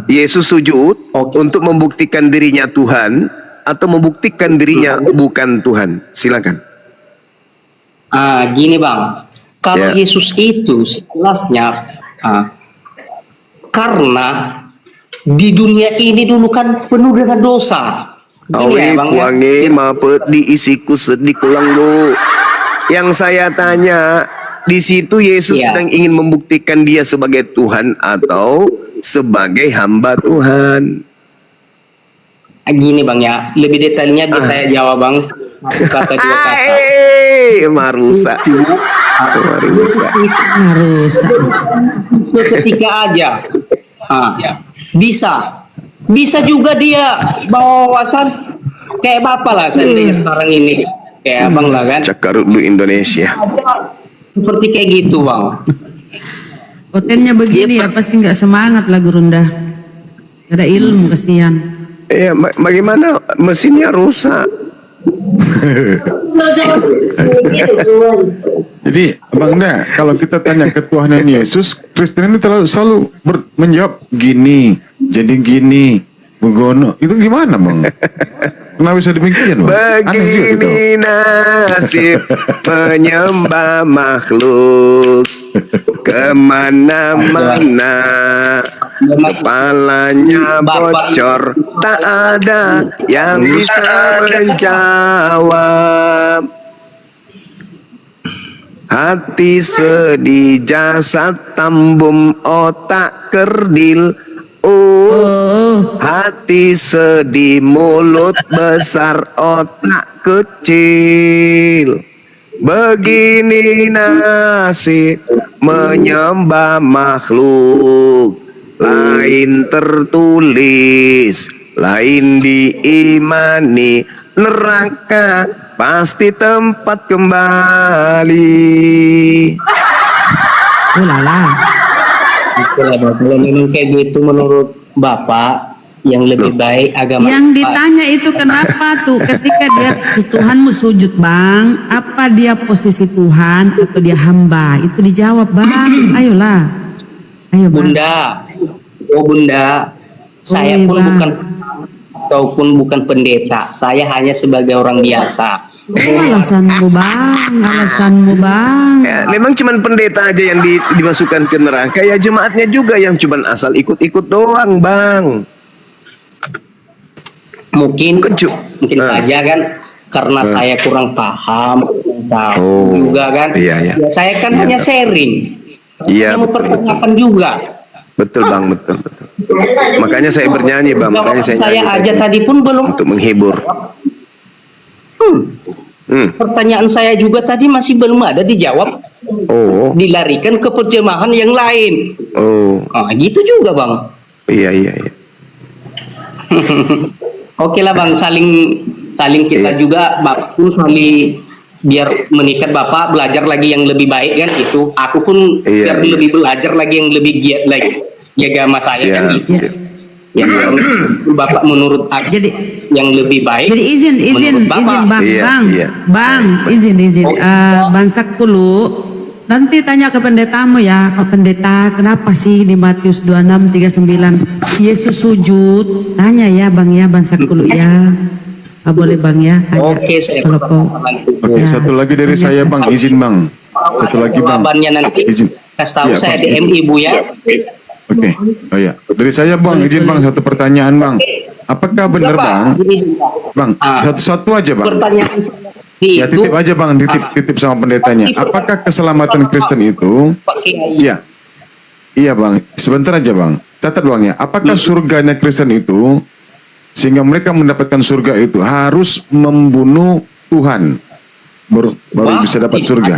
[SPEAKER 1] Yesus sujud untuk membuktikan dirinya Tuhan, atau membuktikan dirinya bukan Tuhan? Silakan.
[SPEAKER 2] Gini bang, kalau
[SPEAKER 1] Ya.
[SPEAKER 2] Yesus itu jelasnya karena di dunia ini dulu kan penuh dengan dosa. Gini
[SPEAKER 1] Awe
[SPEAKER 2] ya bang.
[SPEAKER 1] kuange mapet diisiku sedih kulang lu. Yang saya tanya, di situ Yesus
[SPEAKER 2] Iya.
[SPEAKER 1] sedang ingin membuktikan dia sebagai Tuhan atau sebagai hamba Tuhan.
[SPEAKER 2] Gini bang ya, lebih detailnya bisa saya jawab bang. Satu kata dua kata.
[SPEAKER 1] Marusa. Marusa.
[SPEAKER 3] Harus.
[SPEAKER 2] Seketika aja. Bisa juga dia bawa wawasan kayak bapak lah seandainya sekarang ini kayak abang lah kan.
[SPEAKER 1] Cakarut lu Indonesia.
[SPEAKER 2] Seperti kayak gitu bang.
[SPEAKER 3] Potennya begini ya pasti nggak semangat lah Gurunda. Gak ada ilmu kesian.
[SPEAKER 1] Bagaimana mesinnya rusak?
[SPEAKER 5] Jadi Bang Da, kalau kita tanya ketuhanan Yesus, Kristen ini selalu menjawab gini, jadi gini, begono. Itu gimana Bang? Kenapa bisa demikian Bang? Aneh juga gitu.
[SPEAKER 1] Begini nasib penyembah makhluk kemana-mana, kepalanya bocor, tak ada yang bisa menjawab. Hati sedih, jasad tambum, otak kerdil. Hati sedih, mulut besar, otak kecil. Begini nasib menyembah makhluk, lain tertulis, lain diimani, neraka pasti tempat kembali.
[SPEAKER 3] Ulala.
[SPEAKER 2] Itulah bang. Kalau memang kayak gitu menurut bapak yang lebih baik agama.
[SPEAKER 3] Yang ditanya itu kenapa tuh ketika dia Tuhanmu sujud bang, apa dia posisi Tuhan atau dia hamba? Itu dijawab bang. Ayolah. Ayo bang.
[SPEAKER 2] Bunda, saya pun
[SPEAKER 3] Bang.
[SPEAKER 2] bukan ataupun bukan pendeta. Saya hanya sebagai orang biasa.
[SPEAKER 3] Alasanmu bang.
[SPEAKER 1] Ya, memang cuman pendeta aja yang dimasukkan ke neraka, ya jemaatnya juga yang cuman asal ikut-ikut doang, Bang.
[SPEAKER 2] Mungkin
[SPEAKER 1] Ah.
[SPEAKER 2] saja kan karena saya kurang paham, kurang tahu juga kan.
[SPEAKER 1] Iya.
[SPEAKER 2] Ya, saya kan
[SPEAKER 1] Iya.
[SPEAKER 2] hanya sharing.
[SPEAKER 1] Iya,
[SPEAKER 2] Hanya mempertanyakan juga.
[SPEAKER 1] Betul, Bang, betul. Makanya saya bernyanyi, Bang. Makanya saya
[SPEAKER 2] Saya
[SPEAKER 1] nyanyi
[SPEAKER 2] aja tadi pun belum.
[SPEAKER 1] untuk menghibur.
[SPEAKER 2] Pertanyaan saya juga tadi masih belum ada dijawab.
[SPEAKER 1] Oh,
[SPEAKER 2] Dilarikan ke terjemahan yang lain. Gitu juga bang.
[SPEAKER 1] iya.
[SPEAKER 2] Oke lah bang, saling kita
[SPEAKER 1] Iya.
[SPEAKER 2] juga bapak pun saling biar meningkat bapak belajar lagi yang lebih baik kan itu. Aku pun
[SPEAKER 1] Iya,
[SPEAKER 2] biar
[SPEAKER 1] iya.
[SPEAKER 2] lebih belajar lagi yang lebih giat lagi jaga sama saya kan
[SPEAKER 1] Siap,
[SPEAKER 2] gitu.
[SPEAKER 1] siap.
[SPEAKER 2] Ya, bapak menurut aku
[SPEAKER 3] Jadi
[SPEAKER 2] yang lebih baik.
[SPEAKER 3] Jadi izin
[SPEAKER 2] menurut bapak.
[SPEAKER 3] bang,
[SPEAKER 1] Iya,
[SPEAKER 3] bang,
[SPEAKER 1] iya.
[SPEAKER 3] bang, izin. Bang Sakulu, nanti tanya ke pendetamu ya, Pak Pendeta, kenapa sih di Matius 26:39 Yesus sujud? Tanya ya bang Sakulu ya, boleh bang ya. Tanya.
[SPEAKER 2] Oke, saya
[SPEAKER 3] Kalau kau,
[SPEAKER 5] Oke,
[SPEAKER 3] Ya.
[SPEAKER 5] satu lagi dari saya Bang, izin Bang. Satu lagi Bang.
[SPEAKER 2] Jawabannya nanti
[SPEAKER 5] Izin.
[SPEAKER 2] kasih tahu
[SPEAKER 5] Iya,
[SPEAKER 2] saya
[SPEAKER 5] Bang.
[SPEAKER 2] DM ibu ya.
[SPEAKER 5] Oke. Oh ya. Dari saya Bang, izin Bang satu pertanyaan Bang. Apakah benar Bang? Bang, satu-satu aja Bang.
[SPEAKER 2] Pertanyaan
[SPEAKER 5] Ya
[SPEAKER 2] itu
[SPEAKER 5] titip aja Bang, titip sama pendetanya. Apakah keselamatan Kristen itu? Iya. Iya Bang, sebentar aja Bang. Catat Bang ya. Apakah surganya Kristen itu sehingga mereka mendapatkan surga itu harus membunuh Tuhan baru bisa dapat surga?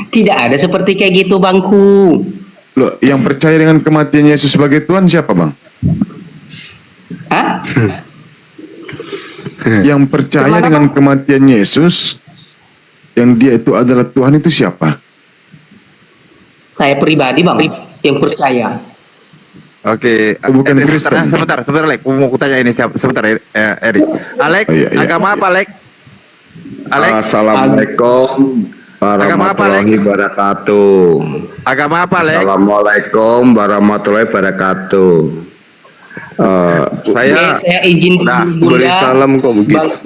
[SPEAKER 2] Tidak ada seperti kayak gitu bangku.
[SPEAKER 5] Loh, yang percaya dengan kematian Yesus sebagai Tuhan siapa Bang?
[SPEAKER 2] Hah?
[SPEAKER 5] Yang percaya dengan kematian Yesus yang dia itu adalah Tuhan itu siapa?
[SPEAKER 2] Saya pribadi bang yang percaya.
[SPEAKER 6] Oke,
[SPEAKER 5] Bukan
[SPEAKER 6] Erik,
[SPEAKER 5] Kristen.
[SPEAKER 6] sebentar, Lek. Mau kutanya ini siapa? Sebentar, Erik. Alek,
[SPEAKER 5] Oh, iya.
[SPEAKER 6] agama apa, Lek? Alek,
[SPEAKER 7] Assalamualaikum
[SPEAKER 6] Agama apa, Lek?
[SPEAKER 7] warahmatullahi wabarakatuh.
[SPEAKER 6] agama apa, Lek?
[SPEAKER 7] Assalamualaikum warahmatullahi wabarakatuh.
[SPEAKER 6] Saya
[SPEAKER 2] saya izin
[SPEAKER 6] udah
[SPEAKER 2] dulu,
[SPEAKER 1] beri
[SPEAKER 2] Bunda.
[SPEAKER 1] salam kok begitu.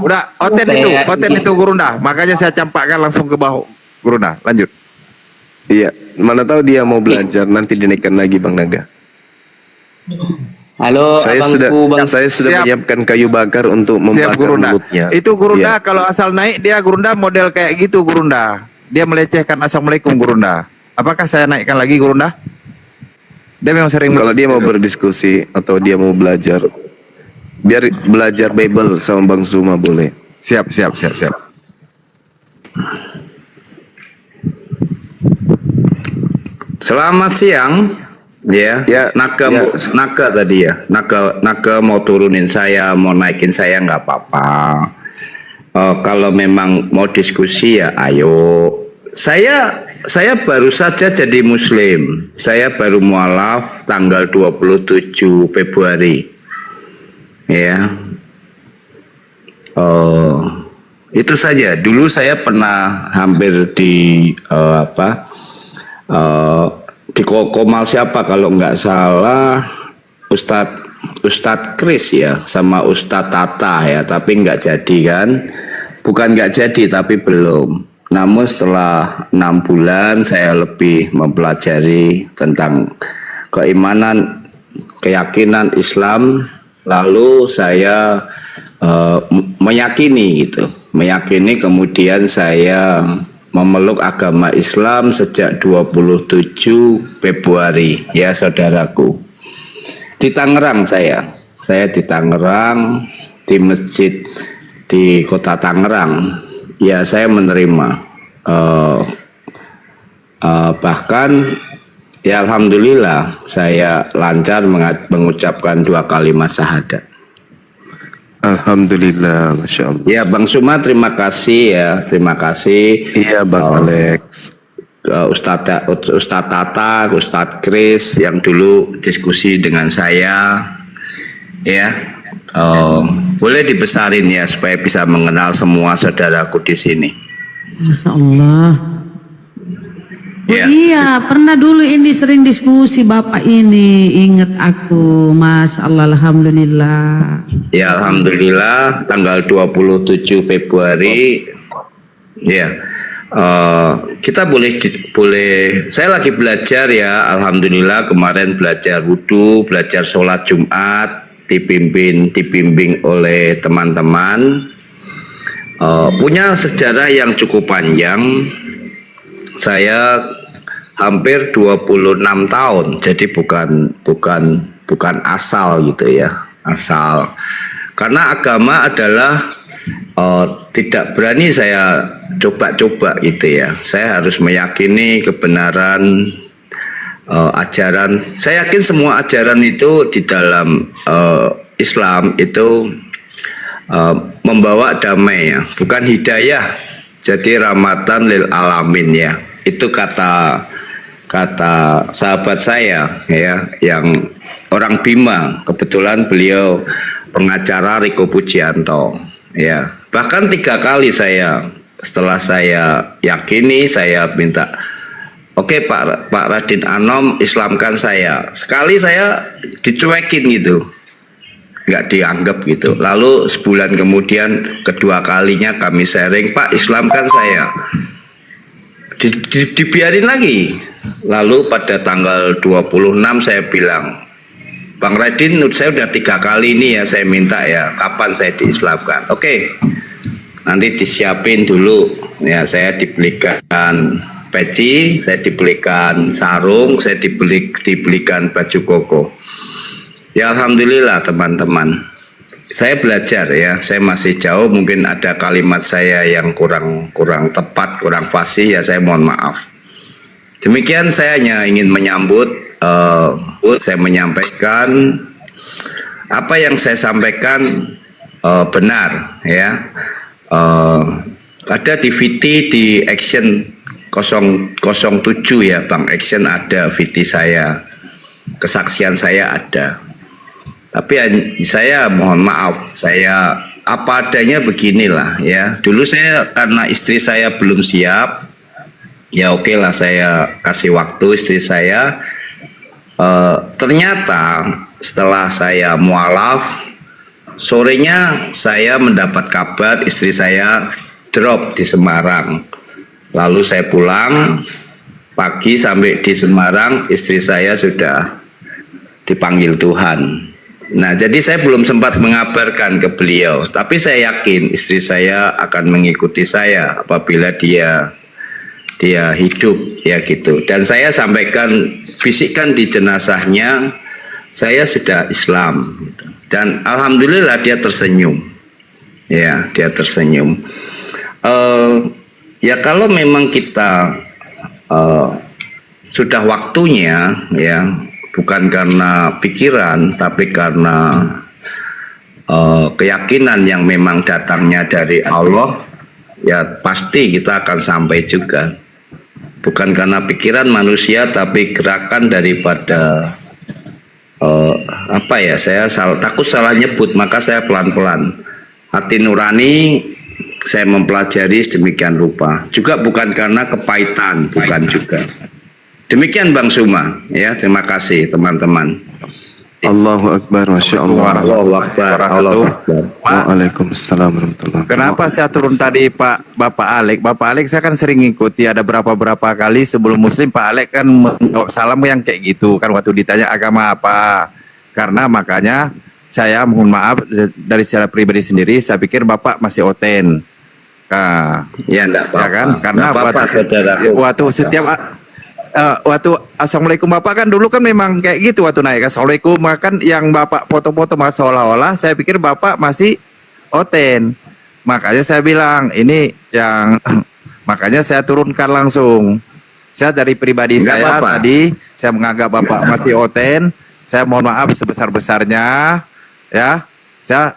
[SPEAKER 6] udah oten itu Gurunda. Makanya saya campakkan langsung ke bawah Gurunda. Lanjut.
[SPEAKER 1] Iya, mana tahu dia mau belajar nanti dinaikkan lagi Bang Naga.
[SPEAKER 2] Halo, abangku, Bang.
[SPEAKER 1] Saya sudah
[SPEAKER 6] Siap.
[SPEAKER 1] menyiapkan kayu bakar untuk
[SPEAKER 6] Siap
[SPEAKER 1] membakar
[SPEAKER 6] Gurunda.
[SPEAKER 1] mulutnya.
[SPEAKER 6] Itu Gurunda
[SPEAKER 1] Iya.
[SPEAKER 6] kalau asal naik dia Gurunda model kayak gitu Gurunda. Dia melecehkan Assalamualaikum Gurunda. Apakah saya naikkan lagi Gurunda? Dia memang sering
[SPEAKER 1] Kalau dia mau berdiskusi atau dia mau belajar, biar belajar Bible sama Bang Zuma boleh.
[SPEAKER 6] Siap.
[SPEAKER 7] Selamat siang. Ya,
[SPEAKER 1] Ya,
[SPEAKER 7] Naga,
[SPEAKER 1] ya.
[SPEAKER 7] Naga tadi ya. Naga mau turunin saya, mau naikin saya nggak apa-apa. Kalau memang mau diskusi ya, ayo. Saya baru saja jadi Muslim. Saya baru mualaf tanggal 27 Februari. Ya. Itu saja. Dulu saya pernah hampir di di Komal siapa kalau nggak salah Ustadz Kris ya sama Ustadz Tata ya, tapi nggak jadi kan, bukan nggak jadi tapi belum. Namun setelah 6 bulan saya lebih mempelajari tentang keimanan, keyakinan Islam, lalu saya meyakini kemudian saya memeluk agama Islam sejak 27 Februari ya saudaraku. Di Tangerang saya di Tangerang, di masjid di kota Tangerang. Ya saya menerima bahkan ya alhamdulillah saya lancar mengucapkan 2 kalimat syahadat.
[SPEAKER 1] Alhamdulillah, Masya Allah.
[SPEAKER 7] Ya Bang Suma terima kasih ya, terima kasih.
[SPEAKER 1] Iya Bang Alex.
[SPEAKER 7] Ustadz Tata, Ustadz Kris yang dulu diskusi dengan saya, ya boleh dibesarin ya supaya bisa mengenal semua saudaraku di sini.
[SPEAKER 3] Masya Allah. Oh,
[SPEAKER 7] Ya.
[SPEAKER 3] iya, pernah dulu ini sering diskusi Bapak ini, ingat aku, Masya Allah, Alhamdulillah.
[SPEAKER 7] Ya alhamdulillah tanggal 27 Februari, ya kita boleh saya lagi belajar ya, alhamdulillah kemarin belajar wudhu, belajar sholat Jumat, dibimbing oleh teman-teman, punya sejarah yang cukup panjang. Saya hampir 26 tahun, jadi bukan asal gitu ya, asal. Karena agama adalah tidak berani saya coba-coba gitu ya. Saya harus meyakini kebenaran ajaran. Saya yakin semua ajaran itu di dalam Islam itu membawa damai ya, bukan hidayah. Jadi rahmatan lil alamin ya. Itu kata sahabat saya ya, yang orang Bima, kebetulan beliau pengacara Riko Pujianto ya. Bahkan 3 kali setelah saya yakini, saya minta oke, Pak Raden Anom Islamkan saya. Sekali saya dicuekin gitu, nggak dianggap gitu. Lalu sebulan kemudian kedua kalinya kami sharing, Pak Islamkan saya, dibiarin lagi. Lalu pada tanggal 26 saya bilang, Bang Raden, saya udah 3 kali ini ya saya minta ya, kapan saya diislamkan? Oke, nanti disiapin dulu ya. Saya dibelikan peci, saya dibelikan sarung, saya dibelikan baju koko. Ya alhamdulillah teman-teman, saya belajar ya. Saya masih jauh, mungkin ada kalimat saya yang kurang tepat, kurang fasih ya, saya mohon maaf. Demikian saya hanya ingin menyambut, saya menyampaikan apa yang saya sampaikan benar ya. Ada di VT di Action 007 ya Bang, Action ada VT saya, kesaksian saya ada. Tapi saya mohon maaf, saya apa adanya beginilah ya. Dulu saya karena istri saya belum siap, ya oke lah saya kasih waktu istri saya. Ternyata setelah saya mualaf, sorenya saya mendapat kabar istri saya drop di Semarang. Lalu saya pulang, pagi sampai di Semarang, istri saya sudah dipanggil Tuhan. Nah, jadi saya belum sempat mengabarkan ke beliau, tapi saya yakin istri saya akan mengikuti saya apabila dia hidup, ya gitu. Dan saya sampaikan, bisikkan di jenazahnya, saya sudah Islam, gitu. Dan alhamdulillah dia tersenyum, ya, dia tersenyum. Ya kalau memang kita sudah waktunya, ya, bukan karena pikiran, tapi karena keyakinan yang memang datangnya dari Allah, ya pasti kita akan sampai juga. Bukan karena pikiran manusia, tapi gerakan daripada apa ya, saya takut salah nyebut, maka saya pelan-pelan. Hati nurani saya mempelajari sedemikian rupa. Juga bukan karena kepahitan, bukan juga. Demikian Bang Suma, ya, terima kasih teman-teman.
[SPEAKER 1] Allahu Akbar, Masya Allah.
[SPEAKER 7] Allahu Akbar, Allahu Akbar.
[SPEAKER 1] Waalaikumsalam warahmatullahi wabarakatuh.
[SPEAKER 6] Kenapa saya turun tadi Bapak Alek? Bapak Alek saya kan sering ngikuti, ada berapa kali sebelum Muslim Pak Alek kan salam yang kayak gitu kan waktu ditanya agama apa. Karena makanya saya mohon maaf dari secara pribadi sendiri, saya pikir Bapak masih oten.
[SPEAKER 7] Ya enggak apa-apa.
[SPEAKER 6] Ya kan? Karena
[SPEAKER 7] enggak apa-apa, saudaraku.
[SPEAKER 6] waktu setiap waktu assalamualaikum Bapak kan dulu kan memang kayak gitu waktu naik assalamualaikum, kan yang Bapak foto-foto mas seolah-olah saya pikir Bapak masih oten. Makanya saya bilang ini yang makanya saya turunkan langsung. Saya dari pribadi
[SPEAKER 7] Enggak
[SPEAKER 6] saya
[SPEAKER 7] apa-apa.
[SPEAKER 6] tadi saya menganggap Bapak masih oten. Saya mohon maaf sebesar-besarnya, ya.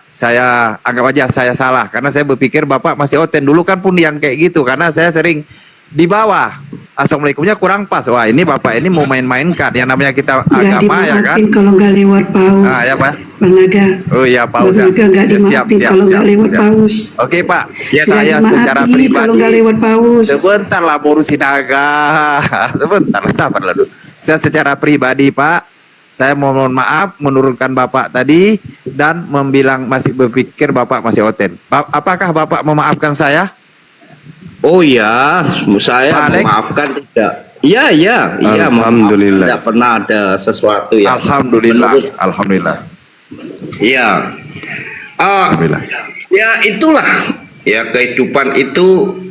[SPEAKER 6] Saya anggap aja saya salah karena saya berpikir Bapak masih oten. Dulu kan pun yang kayak gitu karena saya sering di bawah. Assalamualaikumnya kurang pas. Wah, ini Bapak ini mau main-mainkan yang namanya kita agama, ya kan?
[SPEAKER 8] Kalau nggak lewat paus.
[SPEAKER 6] Ya Pak.
[SPEAKER 8] Bang Naga.
[SPEAKER 6] Oh iya paus.
[SPEAKER 8] Bang Naga nggak dimaafin kalau nggak lewat paus.
[SPEAKER 6] Oke Pak.
[SPEAKER 7] Ya,
[SPEAKER 6] Saya
[SPEAKER 8] dimaafin
[SPEAKER 6] secara
[SPEAKER 8] kalau
[SPEAKER 6] pribadi.
[SPEAKER 8] nggak lewat paus.
[SPEAKER 6] Sebentar lah ngurusin Naga. Sebentar, sabar lah dulu. Saya secara pribadi Pak, saya mohon maaf menurunkan Bapak tadi dan membilang masih berpikir Bapak masih oten. Apakah Bapak memaafkan saya?
[SPEAKER 7] Oh iya, saya
[SPEAKER 6] Pak Alek?
[SPEAKER 7] memaafkan tidak. Iya,
[SPEAKER 1] Alhamdulillah.
[SPEAKER 7] Tidak pernah ada sesuatu yang
[SPEAKER 6] Alhamdulillah. Alhamdulillah.
[SPEAKER 7] Iya.
[SPEAKER 6] Alhamdulillah.
[SPEAKER 7] Ya itulah, ya kehidupan itu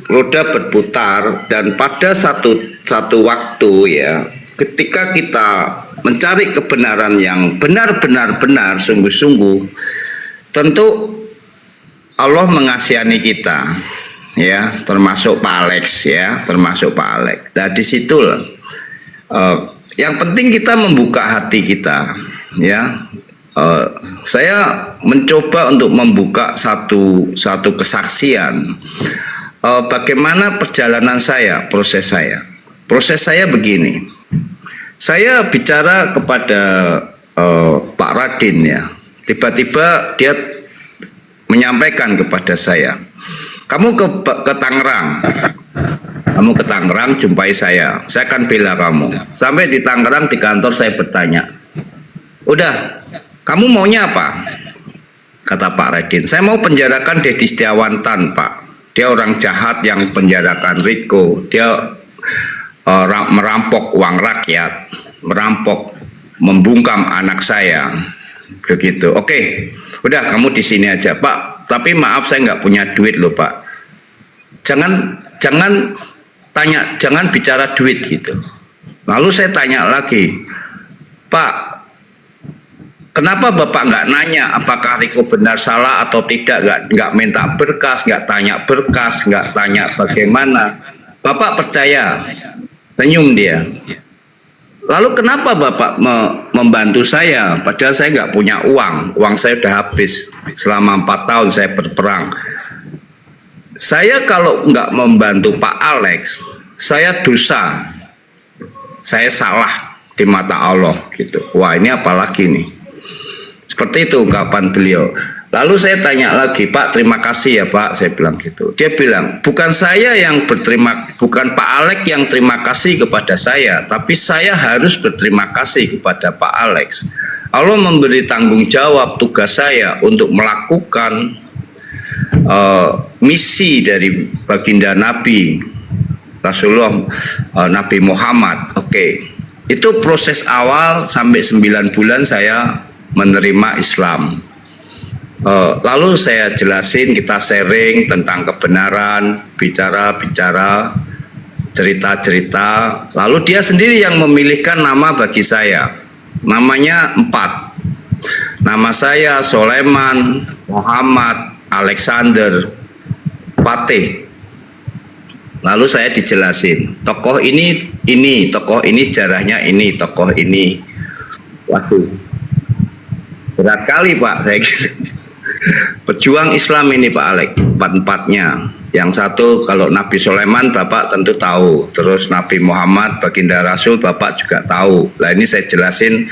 [SPEAKER 7] roda berputar dan pada satu waktu, ya, ketika kita mencari kebenaran yang benar-benar benar, sungguh-sungguh, tentu Allah mengasihani kita, ya, termasuk Pak Alex, ya, termasuk Pak Alex. Nah, di situ yang penting kita membuka hati kita, ya. Saya mencoba untuk membuka satu kesaksian bagaimana perjalanan saya, proses saya begini. Saya bicara kepada Pak Radin, ya. Tiba-tiba dia menyampaikan kepada saya, kamu ke Tangerang. Kamu ke Tangerang, jumpai saya akan bela kamu. Sampai di Tangerang di kantor saya bertanya, udah, kamu maunya apa? Kata Pak Radin, saya mau penjarakan Dedi Setiawan-Tan, Pak. Dia orang jahat yang penjarakan Riko. Dia merampok uang rakyat, membungkam anak saya, begitu. Oke, udah kamu di sini aja, Pak. Tapi maaf saya nggak punya duit loh, Pak. Jangan bicara duit gitu. Lalu saya tanya lagi, Pak, kenapa Bapak nggak nanya apakah Riko benar salah atau tidak? Nggak minta berkas, nggak tanya berkas, nggak tanya bagaimana? Bapak percaya? Senyum dia. Lalu kenapa Bapak membantu saya? Padahal saya nggak punya uang. Uang saya udah habis. Selama 4 tahun saya berperang. Saya kalau nggak membantu Pak Alex, saya dosa. Saya salah di mata Allah gitu. Wah, ini apalagi nih. Seperti itu ungkapan beliau. Lalu saya tanya lagi, Pak, terima kasih ya Pak, saya bilang gitu. Dia bilang, bukan Pak Alex yang terima kasih kepada saya, tapi saya harus berterima kasih kepada Pak Alex. Allah memberi tanggung jawab tugas saya untuk melakukan misi dari baginda Nabi Rasulullah Nabi Muhammad. Oke. Itu proses awal sampai 9 bulan saya menerima Islam. Lalu saya jelasin, kita sharing tentang kebenaran, bicara-bicara, cerita-cerita. Lalu dia sendiri yang memilihkan nama bagi saya. Namanya 4. Nama saya Soleman, Muhammad, Alexander, Fatih. Lalu saya dijelasin, tokoh ini, tokoh ini sejarahnya ini, tokoh ini. Waduh, berat kali Pak, saya pejuang Islam ini Pak Alex, 4-4-nya. Yang satu kalau Nabi Sulaiman Bapak tentu tahu, terus Nabi Muhammad baginda Rasul Bapak juga tahu. Nah ini saya jelasin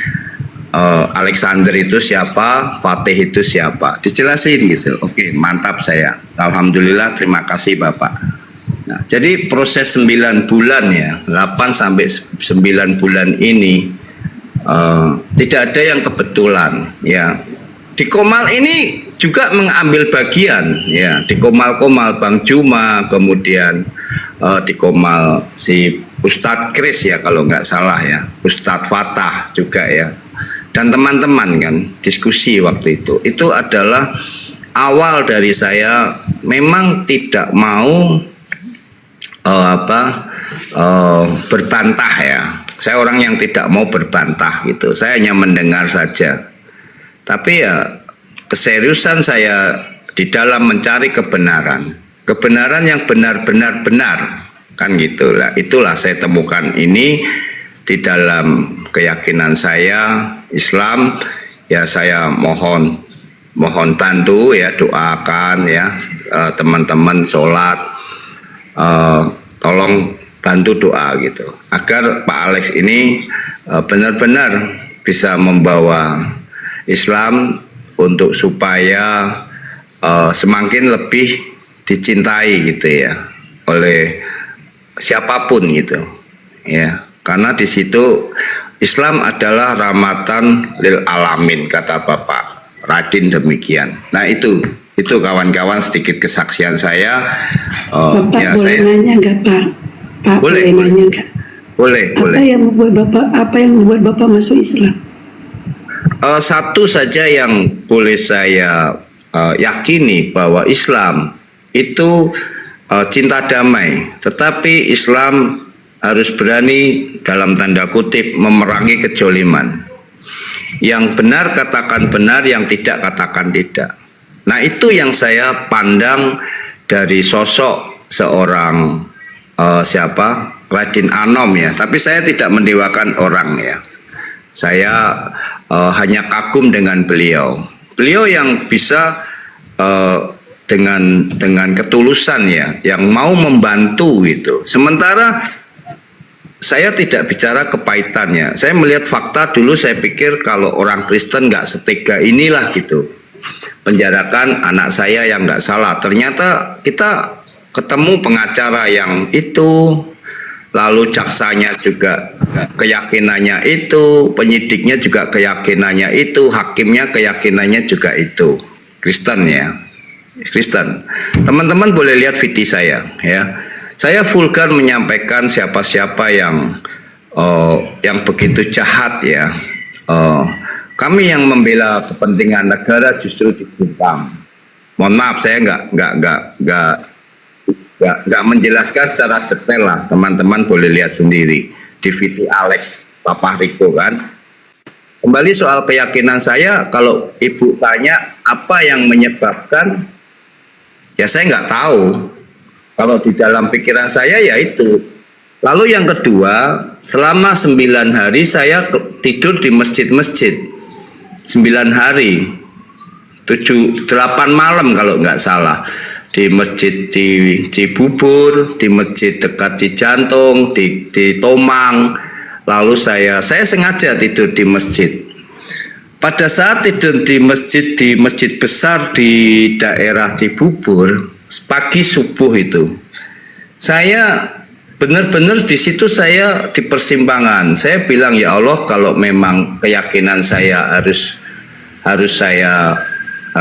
[SPEAKER 7] Alexander itu siapa, Fatih itu siapa, dijelasin gitu. Oke, mantap saya. Alhamdulillah, terima kasih Bapak. Nah, jadi proses 9 bulan ya, 8 sampai 9 bulan ini tidak ada yang kebetulan ya. Di Komal ini juga mengambil bagian ya, di Komal-Komal Bang Juma, kemudian di Komal si Ustadz Kris ya kalau nggak salah ya, Ustadz Fatah juga ya, dan teman-teman kan diskusi waktu itu adalah awal dari saya memang tidak mau berbantah ya. Saya orang yang tidak mau berbantah gitu. Saya hanya mendengar saja. Tapi ya keseriusan saya di dalam mencari kebenaran. Kebenaran yang benar-benar benar. Kan gitu lah. Itulah saya temukan ini di dalam keyakinan saya Islam. Ya saya mohon bantu ya, doakan ya teman-teman sholat. Tolong bantu doa gitu agar Pak Alex ini benar-benar bisa membawa Islam untuk supaya semakin lebih dicintai gitu ya oleh siapapun gitu ya, karena di situ Islam adalah rahmatan lil alamin kata Bapak Radin demikian. Nah itu kawan-kawan sedikit kesaksian saya.
[SPEAKER 8] Bapak
[SPEAKER 7] Ya,
[SPEAKER 8] boleh nanya nggak Pak? Pak
[SPEAKER 7] Boleh.
[SPEAKER 8] boleh nanya nggak?
[SPEAKER 7] Boleh.
[SPEAKER 8] Apa yang membuat Bapak masuk Islam?
[SPEAKER 7] Satu saja yang boleh saya yakini bahwa Islam itu cinta damai, tetapi Islam harus berani dalam tanda kutip memerangi kejoliman. Yang benar katakan benar, yang tidak katakan tidak. Nah itu yang saya pandang dari sosok seorang Raden Anom ya. Tapi saya tidak mendewakan orang ya. Saya hanya kagum dengan beliau. Beliau yang bisa dengan ketulusan ya, yang mau membantu gitu. Sementara saya tidak bicara kepahitannya. Saya melihat fakta dulu, saya pikir kalau orang Kristen nggak setega inilah gitu. Penjarakan anak saya yang nggak salah. Ternyata kita ketemu pengacara yang itu, lalu jaksanya juga keyakinannya itu, penyidiknya juga keyakinannya itu, hakimnya keyakinannya juga itu. Kristen ya, Kristen. Teman-teman boleh lihat video saya ya. Saya vulgar menyampaikan siapa-siapa yang begitu jahat ya. Kami yang membela kepentingan negara justru dibungkam. Mohon maaf, saya nggak menjelaskan secara detail lah. Teman-teman boleh lihat sendiri di video Alex Papa Riko kan. Kembali soal keyakinan saya, kalau ibu tanya apa yang menyebabkan, ya saya nggak tahu. Kalau di dalam pikiran saya ya itu. Lalu yang kedua, selama 9 hari saya tidur di masjid-masjid. 9 hari, 8 malam kalau nggak salah, di masjid di Cibubur, di masjid dekat Cijantung, di Tomang. Lalu saya sengaja tidur di masjid. Pada saat tidur di masjid besar di daerah Cibubur, pagi subuh itu, saya benar-benar di situ saya di persimpangan. Saya bilang, ya Allah, kalau memang keyakinan saya harus saya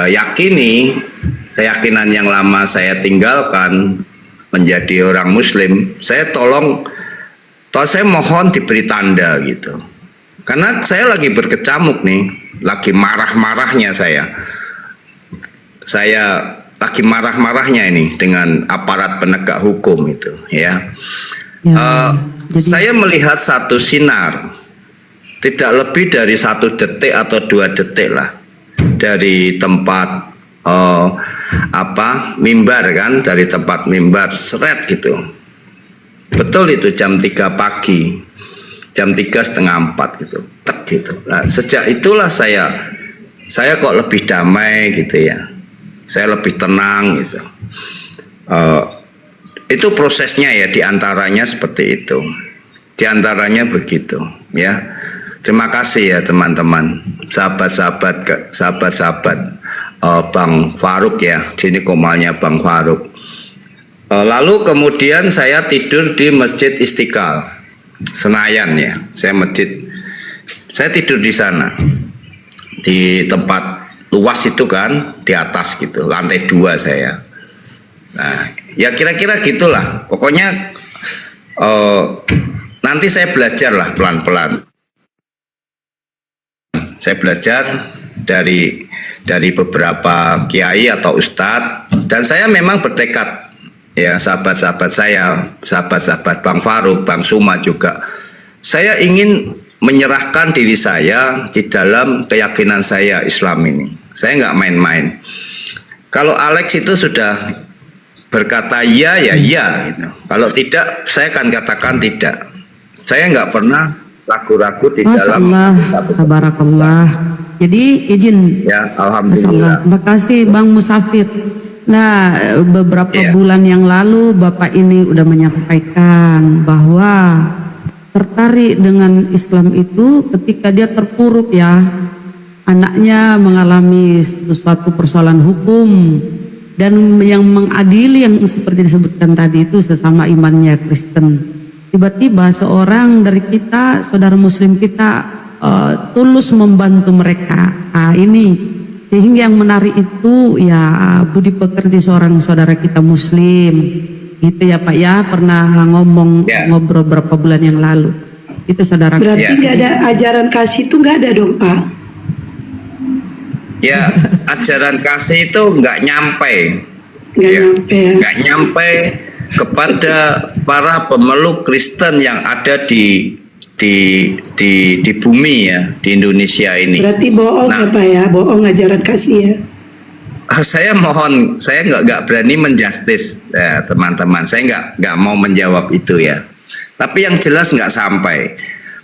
[SPEAKER 7] yakini, keyakinan yang lama saya tinggalkan menjadi orang Muslim, saya saya mohon diberi tanda gitu. Karena saya lagi berkecamuk nih, lagi marah-marahnya saya lagi marah-marahnya ini dengan aparat penegak hukum itu, ya. Saya melihat satu sinar, tidak lebih dari 1 detik atau 2 detik lah, dari tempat mimbar kan, dari tempat mimbar seret gitu. Betul itu jam 3 pagi, jam 3:30 gitu, tek gitu. Nah, sejak itulah saya kok lebih damai gitu ya. Saya lebih tenang gitu. Itu prosesnya ya, diantaranya seperti itu. Diantaranya begitu ya. Terima kasih ya teman-teman, sahabat-sahabat Bang Faruk ya. Sini komalnya Bang Faruk. Lalu kemudian saya tidur di Masjid Istiqlal Senayan ya. Saya tidur di sana, di tempat luas itu kan, di atas gitu, lantai 2 saya. Nah, ya kira-kira gitulah. Pokoknya nanti saya belajar lah pelan-pelan. Saya belajar dari beberapa kiai atau ustadz, dan saya memang bertekad ya, sahabat-sahabat Bang Faruk, Bang Suma juga. Saya ingin menyerahkan diri saya di dalam keyakinan saya Islam ini. Saya nggak main-main. Kalau Alex itu sudah berkata ya ya ya gitu. Kalau tidak, saya akan katakan tidak. Saya nggak pernah ragu-ragu di dalam satu.
[SPEAKER 3] Barakallah. Jadi izin.
[SPEAKER 7] Ya, alhamdulillah.
[SPEAKER 3] Terima kasih Bang Musafir. Nah, beberapa bulan yang lalu Bapak ini udah menyampaikan bahwa tertarik dengan Islam itu ketika dia terpuruk ya, anaknya mengalami sesuatu persoalan hukum, dan yang mengadili yang seperti disebutkan tadi itu sesama imannya Kristen. Tiba-tiba seorang dari kita, saudara Muslim kita, tulus membantu mereka. Ini sehingga yang menarik itu ya budi pekerti seorang saudara kita Muslim. Itu ya Pak ya, pernah ngobrol beberapa bulan yang lalu. Itu saudara.
[SPEAKER 8] Berarti nggak ada ajaran kasih itu, nggak ada dong Pak?
[SPEAKER 7] Ya, ajaran kasih itu nggak nyampe. Nggak nyampe kepada para pemeluk Kristen yang ada di bumi ya, di Indonesia ini.
[SPEAKER 8] Berarti bohong ya Pak ya, bohong ajaran kasih ya.
[SPEAKER 7] Saya mohon, saya nggak berani menjustis ya, teman-teman. Saya nggak mau menjawab itu ya. Tapi yang jelas nggak sampai.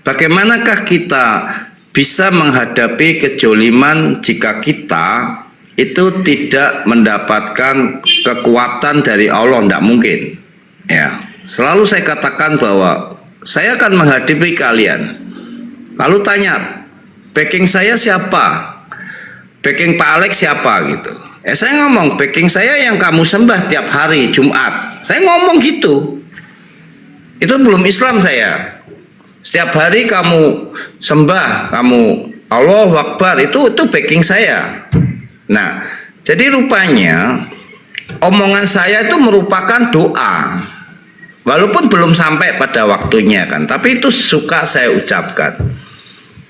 [SPEAKER 7] Bagaimanakah kita bisa menghadapi kejoliman jika kita itu tidak mendapatkan kekuatan dari Allah? Nggak mungkin. Ya, selalu saya katakan bahwa saya akan menghadapi kalian. Lalu tanya, backing saya siapa? Backing Pak Alex siapa gitu? Saya ngomong, backing saya yang kamu sembah tiap hari Jumat. Saya ngomong gitu. Itu belum Islam saya. Setiap hari kamu sembah, kamu Allahu Akbar, itu backing saya. Nah, jadi rupanya omongan saya itu merupakan doa. Walaupun belum sampai pada waktunya kan, tapi itu suka saya ucapkan.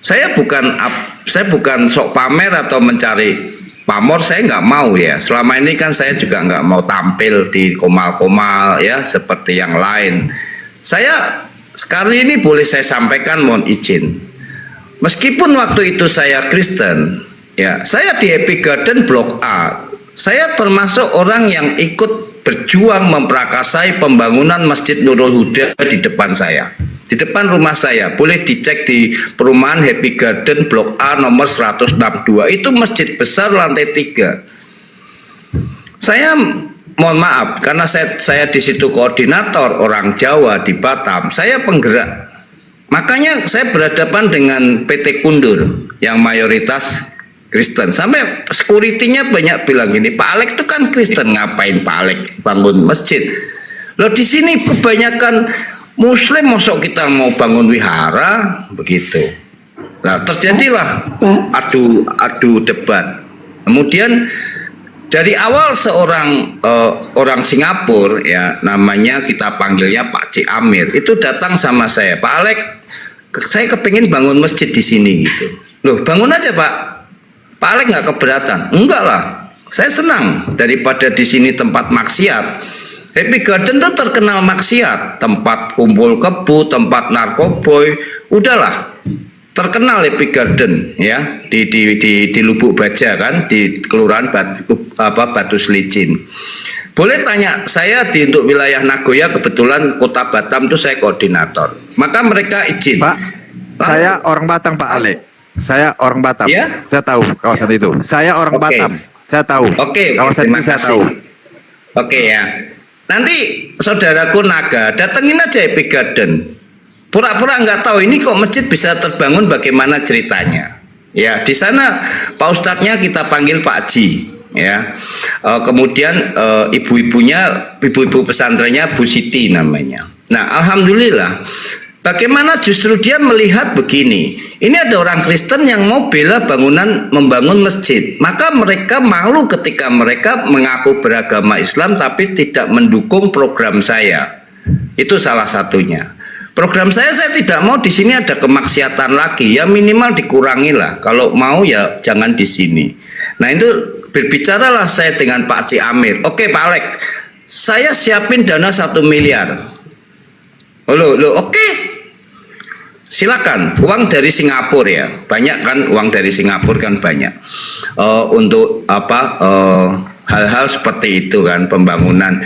[SPEAKER 7] Saya bukan sok pamer atau mencari pamor, saya nggak mau ya. Selama ini kan saya juga nggak mau tampil di komal-komal ya seperti yang lain. Saya sekali ini boleh saya sampaikan, mohon izin. Meskipun waktu itu saya Kristen, ya saya di Happy Garden Blok A, saya termasuk orang yang ikut berjuang memperakasai pembangunan Masjid Nurul Huda di depan saya, di depan rumah saya. Boleh dicek di perumahan Happy Garden Blok A nomor 162. Itu masjid besar lantai 3. Saya mohon maaf karena saya di situ koordinator orang Jawa di Batam. Saya penggerak. Makanya saya berhadapan dengan PT Kundur yang mayoritas Kristen. Sampai security-nya banyak bilang gini, Pak Alex itu kan Kristen, ngapain Pak Alex bangun masjid? Loh di sini kebanyakan Muslim masuk kita mau bangun wihara begitu. Nah, terjadilah adu debat. Kemudian dari awal seorang orang Singapura ya, namanya kita panggilnya Pak C. Amir, itu datang sama saya, Pak Alek, saya kepingin bangun masjid di sini gitu. Loh, bangun aja Pak. Pak Alek nggak keberatan? Enggak lah, saya senang daripada di sini tempat maksiat. Happy Garden tuh terkenal maksiat, tempat kumpul kebu, tempat narkoboy, udahlah. Terkenal Happy Garden ya di Lubuk Baja kan, di Kelurahan Batu Selicin. Boleh tanya saya untuk wilayah Nagoya, kebetulan Kota Batam itu saya koordinator. Maka mereka izin.
[SPEAKER 6] Pak, saya orang Batam Pak Ale. Saya orang Batam.
[SPEAKER 7] Ya?
[SPEAKER 6] Saya tahu kawasan itu. Saya orang
[SPEAKER 7] Oke.
[SPEAKER 6] Batam. Saya tahu.
[SPEAKER 7] Oke,
[SPEAKER 6] kawasan
[SPEAKER 7] terima
[SPEAKER 6] itu saya
[SPEAKER 7] kasih.
[SPEAKER 6] tahu.
[SPEAKER 7] Oke ya. Nanti saudaraku Naga datengin aja Happy Garden. Pura-pura nggak tahu ini kok masjid bisa terbangun, bagaimana ceritanya. Ya, di sana Pak Ustadznya kita panggil Pak Haji. Ya, kemudian ibu-ibu pesantrennya Bu Siti namanya. Nah, alhamdulillah. Bagaimana justru dia melihat begini. Ini ada orang Kristen yang mau bela membangun masjid. Maka mereka malu ketika mereka mengaku beragama Islam tapi tidak mendukung program saya. Itu salah satunya. Program saya tidak mau di sini ada kemaksiatan lagi, ya minimal dikurangi lah. Kalau mau ya jangan di sini. Nah itu berbicaralah saya dengan Pak C. Amir. Oke Pak Alek, saya siapin dana 1 miliar. Oke. Silakan, uang dari Singapura ya, banyak kan, uang dari Singapura kan banyak. Untuk hal-hal seperti itu kan, pembangunan.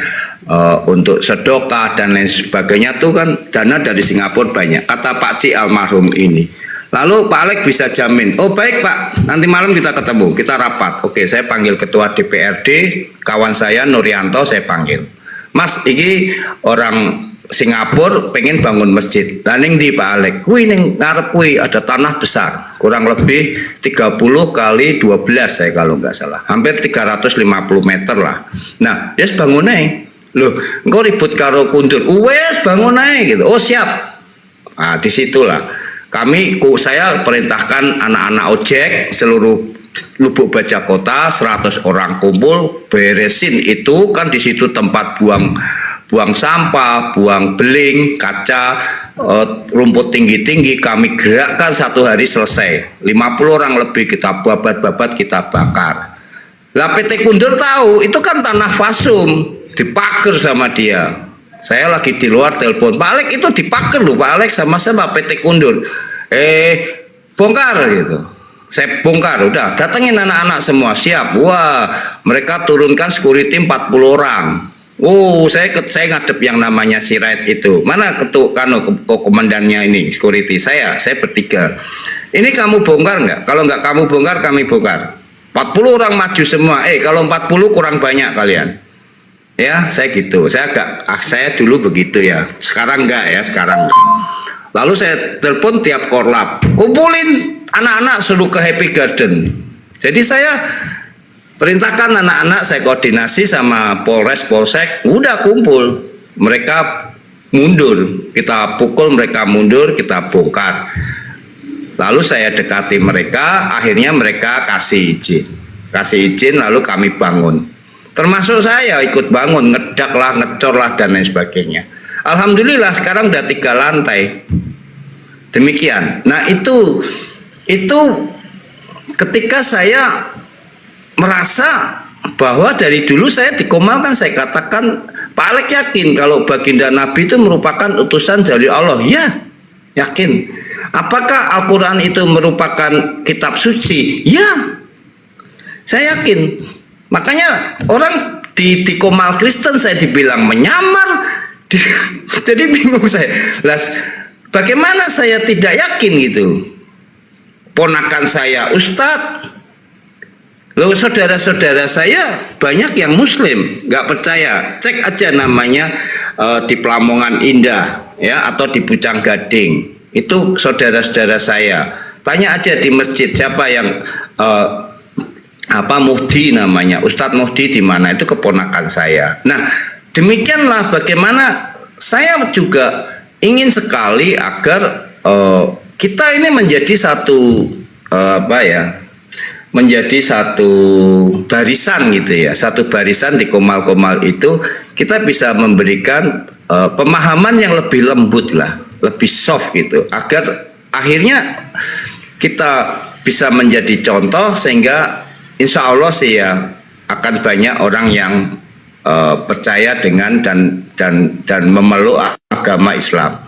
[SPEAKER 7] Untuk sedekah dan lain sebagainya tuh kan dana dari Singapura banyak, kata Pak C almarhum ini. Lalu Pak Alek bisa jamin, oh baik Pak, nanti malam kita ketemu, kita rapat. Oke, saya panggil ketua DPRD, kawan saya Nuryanto, saya panggil, Mas ini orang Singapura pengen bangun masjid. Laning di Pak Alek, kuwi ning ngarep kuwi ada tanah besar, kurang lebih 30 kali 12 saya kalau nggak salah, hampir 350 meter lah. Nah, yes bangun aja. Loh, engkau ribut karo kundur, wes bangun aja gitu. Oh siap. Nah disitulah saya perintahkan anak-anak ojek seluruh Lubuk Baja Kota 100 orang kumpul, beresin itu kan di situ tempat buang sampah, buang beling, kaca, rumput tinggi-tinggi, kami gerakkan 1 hari selesai. 50 orang lebih kita babat-babat, kita bakar. Lah PT Kundur tahu itu kan tanah fasum, dipager sama dia. Saya lagi di luar telepon, Pak Alek itu dipager loh Pak Alek sama PT Kundur. Bongkar gitu. Saya bongkar, udah datengin anak-anak semua, siap. Wah, mereka turunkan security 40 orang. Saya ngadep yang namanya Sirait itu. Mana komandannya ini security? Saya bertiga. Ini kamu bongkar nggak? Kalau nggak kamu bongkar, kami bongkar. 40 orang maju semua. Kalau 40 kurang banyak kalian. Ya, saya gitu. Saya dulu begitu ya. Sekarang enggak ya, sekarang. Lalu saya telepon tiap korlap, kumpulin anak-anak seluruh ke Happy Garden. Jadi saya perintahkan anak-anak, saya koordinasi sama Polres, Polsek, udah kumpul. Mereka mundur, kita pukul mereka mundur, kita bongkar. Lalu saya dekati mereka, akhirnya mereka kasih izin, lalu kami bangun. Termasuk saya ikut bangun, ngedak lah, ngecor lah, dan lain sebagainya. Alhamdulillah sekarang udah 3 lantai. Demikian. Nah itu ketika saya merasa bahwa dari dulu saya dikomalkan, saya katakan, Pak Alek yakin kalau baginda Nabi itu merupakan utusan dari Allah? Ya, yakin. Apakah Al-Quran itu merupakan kitab suci? Ya, saya yakin. Makanya orang di Komal Kristen saya dibilang menyamar, jadi bingung saya. Bagaimana saya tidak yakin gitu? Ponakan saya Ustadz, loh saudara-saudara saya banyak yang Muslim, nggak percaya. Cek aja namanya di Pelamongan Indah, ya, atau di Pucang Gading. Itu saudara-saudara saya. Tanya aja di masjid siapa yang Muhdi namanya, Ustadz Muhdi di mana, itu keponakan saya. Nah, demikianlah bagaimana saya juga ingin sekali agar kita ini menjadi satu menjadi satu barisan gitu ya, satu barisan di Komal-Komal itu kita bisa memberikan pemahaman yang lebih lembut lah, lebih soft gitu, agar akhirnya kita bisa menjadi contoh sehingga insya Allah sih ya akan banyak orang yang percaya dengan dan memeluk agama Islam.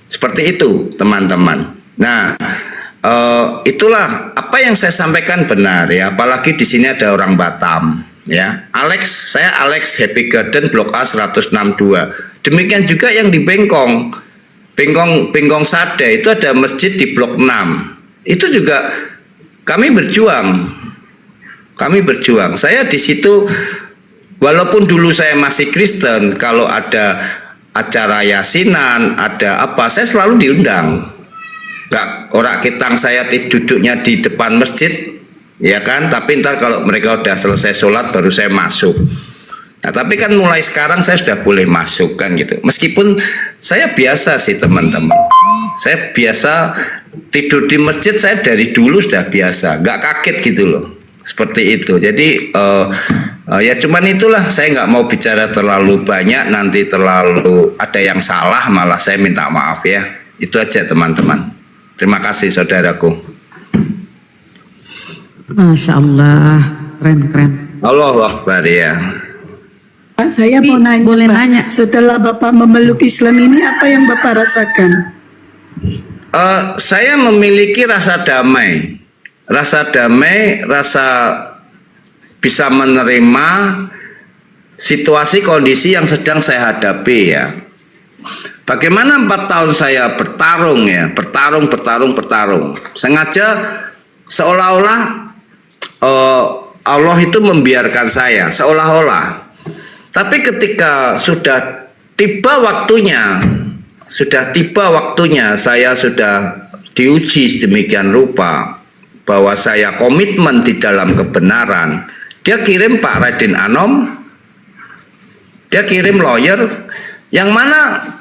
[SPEAKER 7] Seperti itu teman-teman. Nah, itulah apa yang saya sampaikan benar ya. Apalagi di sini ada orang Batam ya. Saya Alex Happy Garden Blok A 162. Demikian juga yang di Bengkong Sade itu ada masjid di Blok 6. Itu juga kami berjuang. Saya di situ walaupun dulu saya masih Kristen, kalau ada acara yasinan, ada apa, saya selalu diundang. Orang kitang saya duduknya di depan masjid, ya kan? Tapi ntar kalau mereka udah selesai sholat baru saya masuk. Nah, tapi kan mulai sekarang saya sudah boleh masuk kan gitu. Meskipun saya biasa sih teman-teman. Saya biasa tidur di masjid, saya dari dulu sudah biasa, nggak kaget gitu loh. Seperti itu. Jadi ya cuman itulah, saya nggak mau bicara terlalu banyak, nanti terlalu ada yang salah malah saya minta maaf ya. Itu aja teman-teman. Terima kasih saudaraku.
[SPEAKER 3] Masya Allah, keren.
[SPEAKER 7] Allahu Akbar ya.
[SPEAKER 8] Pak, saya mau nanya,
[SPEAKER 3] boleh
[SPEAKER 8] Pak,
[SPEAKER 3] nanya.
[SPEAKER 8] setelah Bapak memeluk Islam ini apa yang Bapak rasakan?
[SPEAKER 7] Saya memiliki rasa damai, rasa bisa menerima situasi kondisi yang sedang saya hadapi ya. Bagaimana 4 tahun saya bertarung ya, bertarung. Sengaja seolah-olah Allah itu membiarkan saya, seolah-olah. Tapi ketika sudah tiba waktunya, saya sudah diuji sedemikian rupa bahwa saya komitmen di dalam kebenaran. Dia kirim Pak Raden Anom, dia kirim lawyer, yang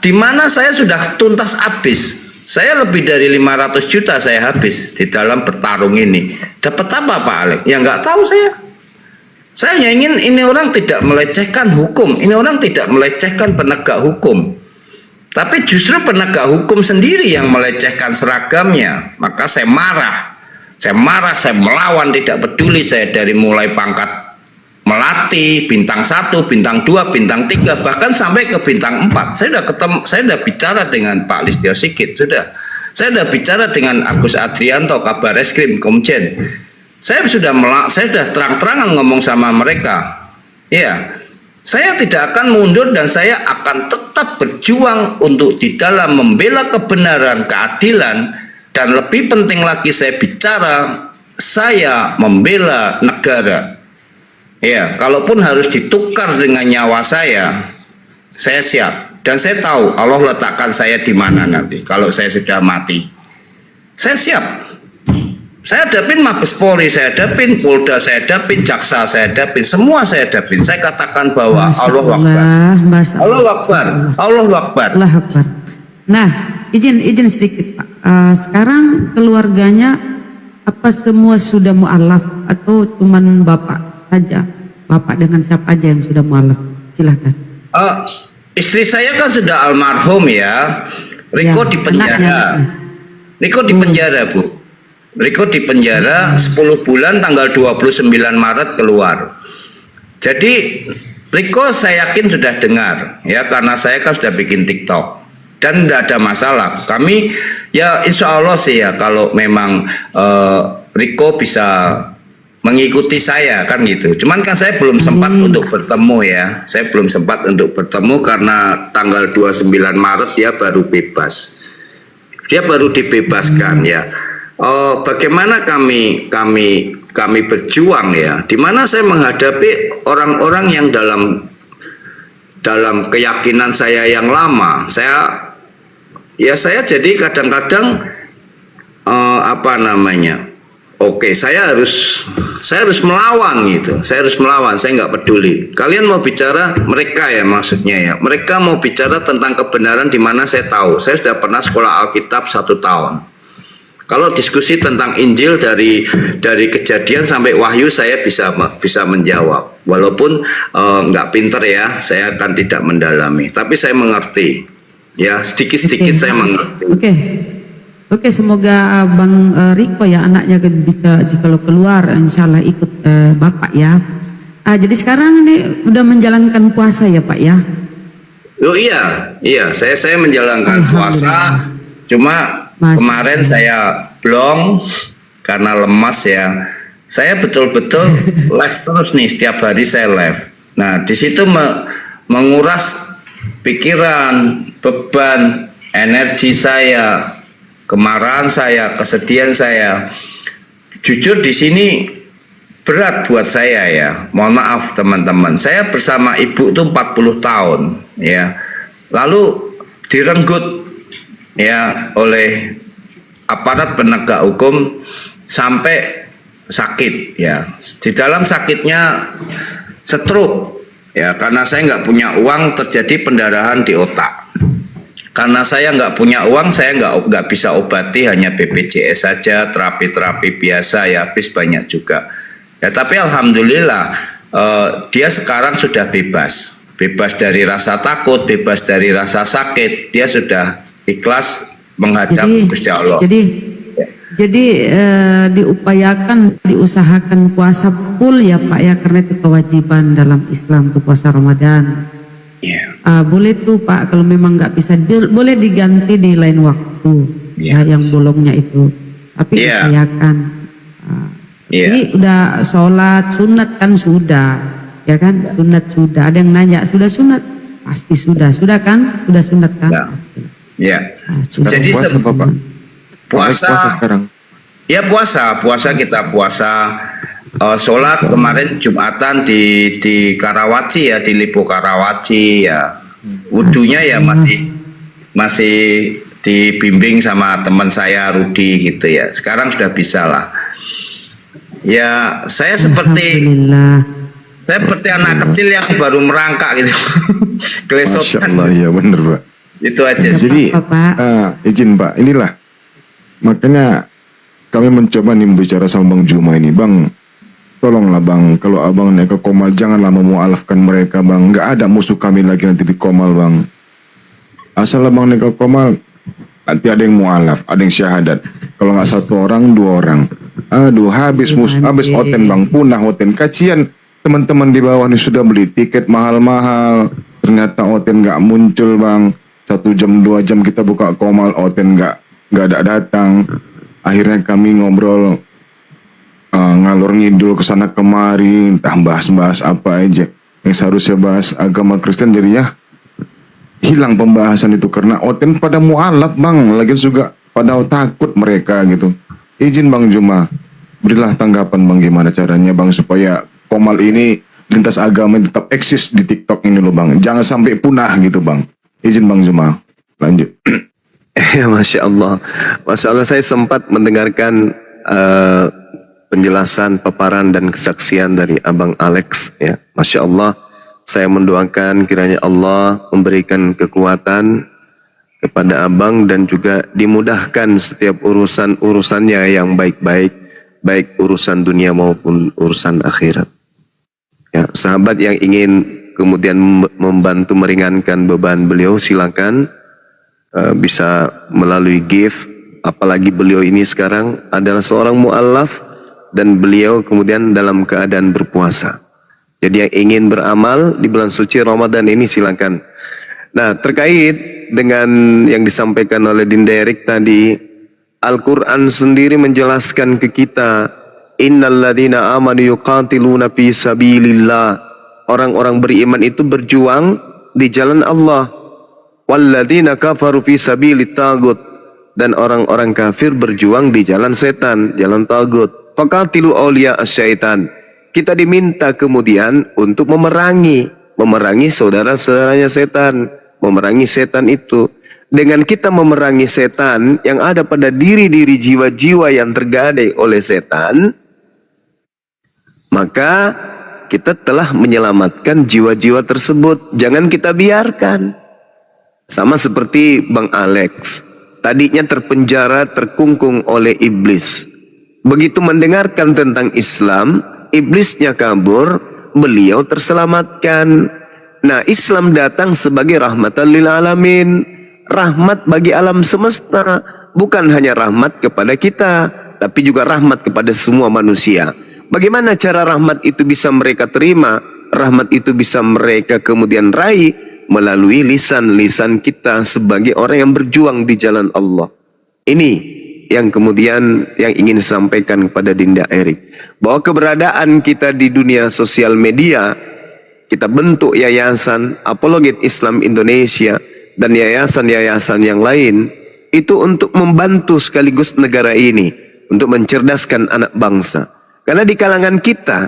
[SPEAKER 7] di mana saya sudah tuntas habis. Saya lebih dari 500 juta saya habis di dalam bertarung ini. Dapat apa Pak Alex? Ya nggak tahu saya. Saya hanya ingin ini orang tidak melecehkan hukum, ini orang tidak melecehkan penegak hukum. Tapi justru penegak hukum sendiri yang melecehkan seragamnya. Maka saya marah, saya melawan, tidak peduli saya dari mulai pangkat melati, bintang 1, bintang 2, bintang 3, bahkan sampai ke bintang 4. Saya sudah bicara dengan Pak Listio Sigit, saya sudah bicara dengan Agus Adrianto, Kabar Eskrim, Komjen. Saya sudah terang-terangan ngomong sama mereka. Ya, saya tidak akan mundur dan saya akan tetap berjuang untuk di dalam membela kebenaran, keadilan, dan lebih penting lagi saya bicara, saya membela negara. Ya, kalaupun harus ditukar dengan nyawa saya siap. Dan saya tahu Allah letakkan saya di mana nanti kalau saya sudah mati. Saya siap. Saya hadapin Mabes Polri, saya hadapin Polda, saya hadapin Jaksa, saya hadapin semua, saya hadapin. Saya katakan bahwa Allahu Akbar. Allahu Akbar. Allahu Akbar.
[SPEAKER 3] Allahu Akbar. Nah, izin sedikit Pak. Sekarang keluarganya apa semua sudah mu'alaf atau cuman Bapak saja? Bapak dengan siapa aja yang sudah mu'alaf? Silahkan.
[SPEAKER 7] Istri saya kan sudah almarhum ya. Riko
[SPEAKER 3] Ya,
[SPEAKER 7] di penjara.
[SPEAKER 3] anaknya.
[SPEAKER 7] Riko di penjara Bu. Riko di penjara 10 bulan, tanggal 29 Maret keluar. Jadi Riko saya yakin sudah dengar ya, karena saya kan sudah bikin TikTok dan tidak ada masalah. Kami ya insya Allah sih ya, kalau memang Riko bisa mengikuti saya kan gitu. Cuman kan saya belum sempat untuk bertemu ya. Saya belum sempat untuk bertemu karena tanggal 29 Maret dia baru bebas. Dia baru dibebaskan ya. Bagaimana kami berjuang ya, dimana saya menghadapi orang-orang yang dalam keyakinan saya yang lama. Saya jadi kadang-kadang Oke, saya harus melawan gitu. Saya harus melawan. Saya nggak peduli. Kalian mau bicara, mereka ya maksudnya ya. Mereka mau bicara tentang kebenaran di mana saya tahu. Saya sudah pernah sekolah Alkitab 1 tahun. Kalau diskusi tentang Injil dari Kejadian sampai Wahyu, saya bisa menjawab. Walaupun nggak pinter ya, saya akan tidak mendalami. Tapi saya mengerti. Ya, sedikit-sedikit saya mengerti.
[SPEAKER 3] Oke, semoga Bang Riko ya anaknya jika keluar insya Allah ikut Bapak ya. Jadi sekarang ini udah menjalankan puasa ya Pak ya?
[SPEAKER 7] Oh iya, saya menjalankan puasa. Cuma kemarin saya blong karena lemas ya. Saya betul-betul live terus nih, setiap hari saya live. Nah, di situ menguras pikiran, beban, energi saya, kemarahan saya, kesedihan saya. Jujur di sini berat buat saya ya. Mohon maaf teman-teman. Saya bersama ibu itu 40 tahun ya. Lalu direnggut ya oleh aparat penegak hukum sampai sakit ya. Di dalam sakitnya stroke ya, karena saya nggak punya uang, terjadi pendarahan di otak. Karena saya nggak punya uang, saya nggak bisa obati, hanya BPJS saja, terapi-terapi biasa ya, habis banyak juga. Ya tapi alhamdulillah dia sekarang sudah bebas dari rasa takut, bebas dari rasa sakit. Dia sudah ikhlas menghadap Gusti Allah.
[SPEAKER 3] Jadi diusahakan puasa full ya Pak ya, karena itu kewajiban dalam Islam tuh puasa Ramadan. Boleh tuh Pak, kalau memang nggak bisa boleh diganti di lain waktu ya yang bolongnya itu, tapi upayakan. Jadi udah sholat sunat kan sudah ya kan, sunat sudah. Ada yang nanya sudah sunat, pasti sudah kan, sudah sunat kan.
[SPEAKER 7] Jadi
[SPEAKER 5] puasa Bapak. Puasa sekarang.
[SPEAKER 7] Ya puasa kita puasa. Sholat kemarin Jumatan di Karawaci ya, di Lipo Karawaci ya. Wudunya ya masih dibimbing sama teman saya Rudi gitu ya. Sekarang sudah bisa lah. Ya saya seperti anak kecil yang baru merangkak gitu.
[SPEAKER 5] Masya Allah, ya bener Pak.
[SPEAKER 7] Itu aja.
[SPEAKER 5] Jadi izin Pak, inilah makanya kami mencoba nih bicara sama Bang Juma ini. Bang, tolonglah Bang, kalau Abang naik ke Komal janganlah memualafkan mereka Bang. Nggak ada musuh kami lagi nanti di Komal Bang. Asal Abang naik ke Komal, nanti ada yang mualaf, ada yang syahadat. Kalau nggak 1 orang 2 orang. Aduh, habis Oten Bang, punah Oten. Kasihan teman-teman di bawah nih sudah beli tiket mahal-mahal. Ternyata Oten nggak muncul Bang. 1 jam 2 jam kita buka Komal, Oten nggak ada datang. Akhirnya kami ngobrol ngalor ngidul kesana kemari, entah bahas apa aja yang seharusnya bahas agama Kristen, jadinya hilang pembahasan itu karena Oten pada mualaf Bang, lagi juga pada takut mereka gitu. Izin Bang Juma, berilah tanggapan Bang, gimana caranya Bang supaya Komal ini lintas agama tetap eksis di TikTok ini loh Bang, jangan sampai punah gitu Bang. Izin Bang Juma, lanjut.
[SPEAKER 1] Ya, Masya Allah, saya sempat mendengarkan penjelasan, paparan dan kesaksian dari Abang Alex ya. Masya Allah, saya mendoakan kiranya Allah memberikan kekuatan kepada Abang dan juga dimudahkan setiap urusannya yang baik-baik, baik urusan dunia maupun urusan akhirat. Ya, sahabat yang ingin kemudian membantu meringankan beban beliau, silakan bisa melalui gift. Apalagi beliau ini sekarang adalah seorang mu'alaf dan beliau kemudian dalam keadaan berpuasa. Jadi yang ingin beramal di bulan suci Ramadan ini silakan. Nah, terkait dengan yang disampaikan oleh Din Derek tadi, Al-Quran sendiri menjelaskan ke kita, innalladzina amanu yuqatiluna fi sabilillah. Orang-orang beriman itu berjuang di jalan Allah. Walladzina kafaru fi sabilit tagut. Dan orang-orang kafir berjuang di jalan setan, jalan tagut. Faqatilu awliya asyaitan. Kita diminta kemudian untuk memerangi saudara-saudaranya setan, memerangi setan itu. dengan kita memerangi setan yang ada pada diri-diri jiwa-jiwa yang tergadai oleh setan, maka kita telah menyelamatkan jiwa-jiwa tersebut. Jangan kita biarkan. Sama seperti Bang Alex, tadinya terpenjara, terkungkung oleh iblis. Begitu mendengarkan tentang Islam, iblisnya kabur, beliau terselamatkan. Nah, Islam datang sebagai rahmatan lil alamin, rahmat bagi alam semesta, bukan hanya rahmat kepada kita, tapi juga rahmat kepada semua manusia. Bagaimana cara rahmat itu bisa mereka terima, rahmat itu bisa mereka kemudian raih melalui lisan-lisan kita sebagai orang yang berjuang di jalan Allah. Ini yang kemudian yang ingin disampaikan kepada Dinda Erik, bahwa keberadaan kita di dunia sosial media, kita bentuk yayasan Apologet Islam Indonesia dan yayasan-yayasan yang lain, itu untuk membantu sekaligus negara ini, untuk mencerdaskan anak bangsa. Karena di kalangan kita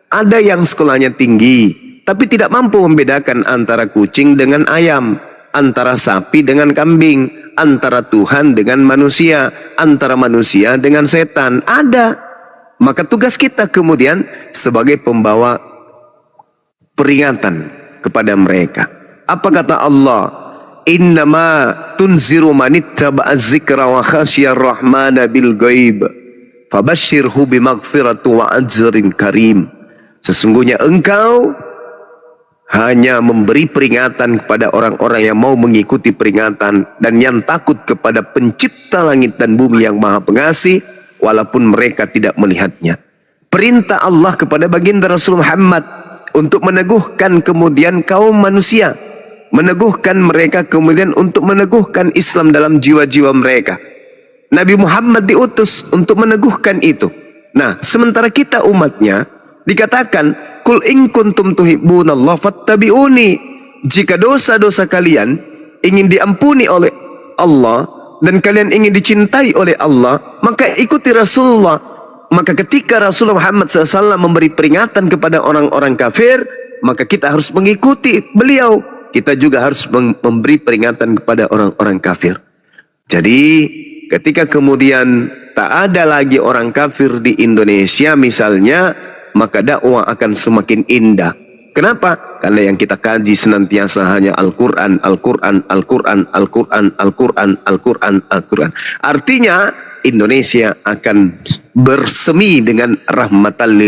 [SPEAKER 1] ada yang sekolahnya tinggi tapi tidak mampu membedakan antara kucing dengan ayam, antara sapi dengan kambing, antara Tuhan dengan manusia, antara manusia dengan setan. Ada. Maka tugas kita kemudian sebagai pembawa peringatan kepada mereka. Apa kata Allah? Innama tunziru manittaba'a dzikra wa khasyar rahmana bil ghaib. Fabashshirhu bimaghfirati wa ajrin karim. Sesungguhnya engkau hanya memberi peringatan kepada orang-orang yang mau mengikuti peringatan dan yang takut kepada pencipta langit dan bumi yang maha pengasih, walaupun mereka tidak melihatnya. Perintah Allah kepada baginda Rasul Muhammad untuk meneguhkan kemudian kaum manusia, meneguhkan mereka kemudian untuk meneguhkan Islam dalam jiwa-jiwa mereka. Nabi Muhammad diutus untuk meneguhkan itu. Nah, sementara kita umatnya dikatakan, Kul in kuntum tuhibbunallah fattabi'uni. Jika dosa-dosa kalian ingin diampuni oleh Allah dan kalian ingin dicintai oleh Allah, maka ikuti Rasulullah. Maka ketika Rasulullah Muhammad SAW memberi peringatan kepada orang-orang kafir, maka kita harus mengikuti beliau. Kita juga harus memberi peringatan kepada orang-orang kafir. Jadi ketika kemudian tak ada lagi orang kafir di Indonesia misalnya, maka dakwah akan semakin indah. Kenapa? Karena yang kita kaji senantiasa hanya Al-Quran, Al-Quran, Al-Quran, Al-Quran, Al-Quran, Al-Quran, Al-Quran. Artinya Indonesia akan bersemi dengan rahmatan lil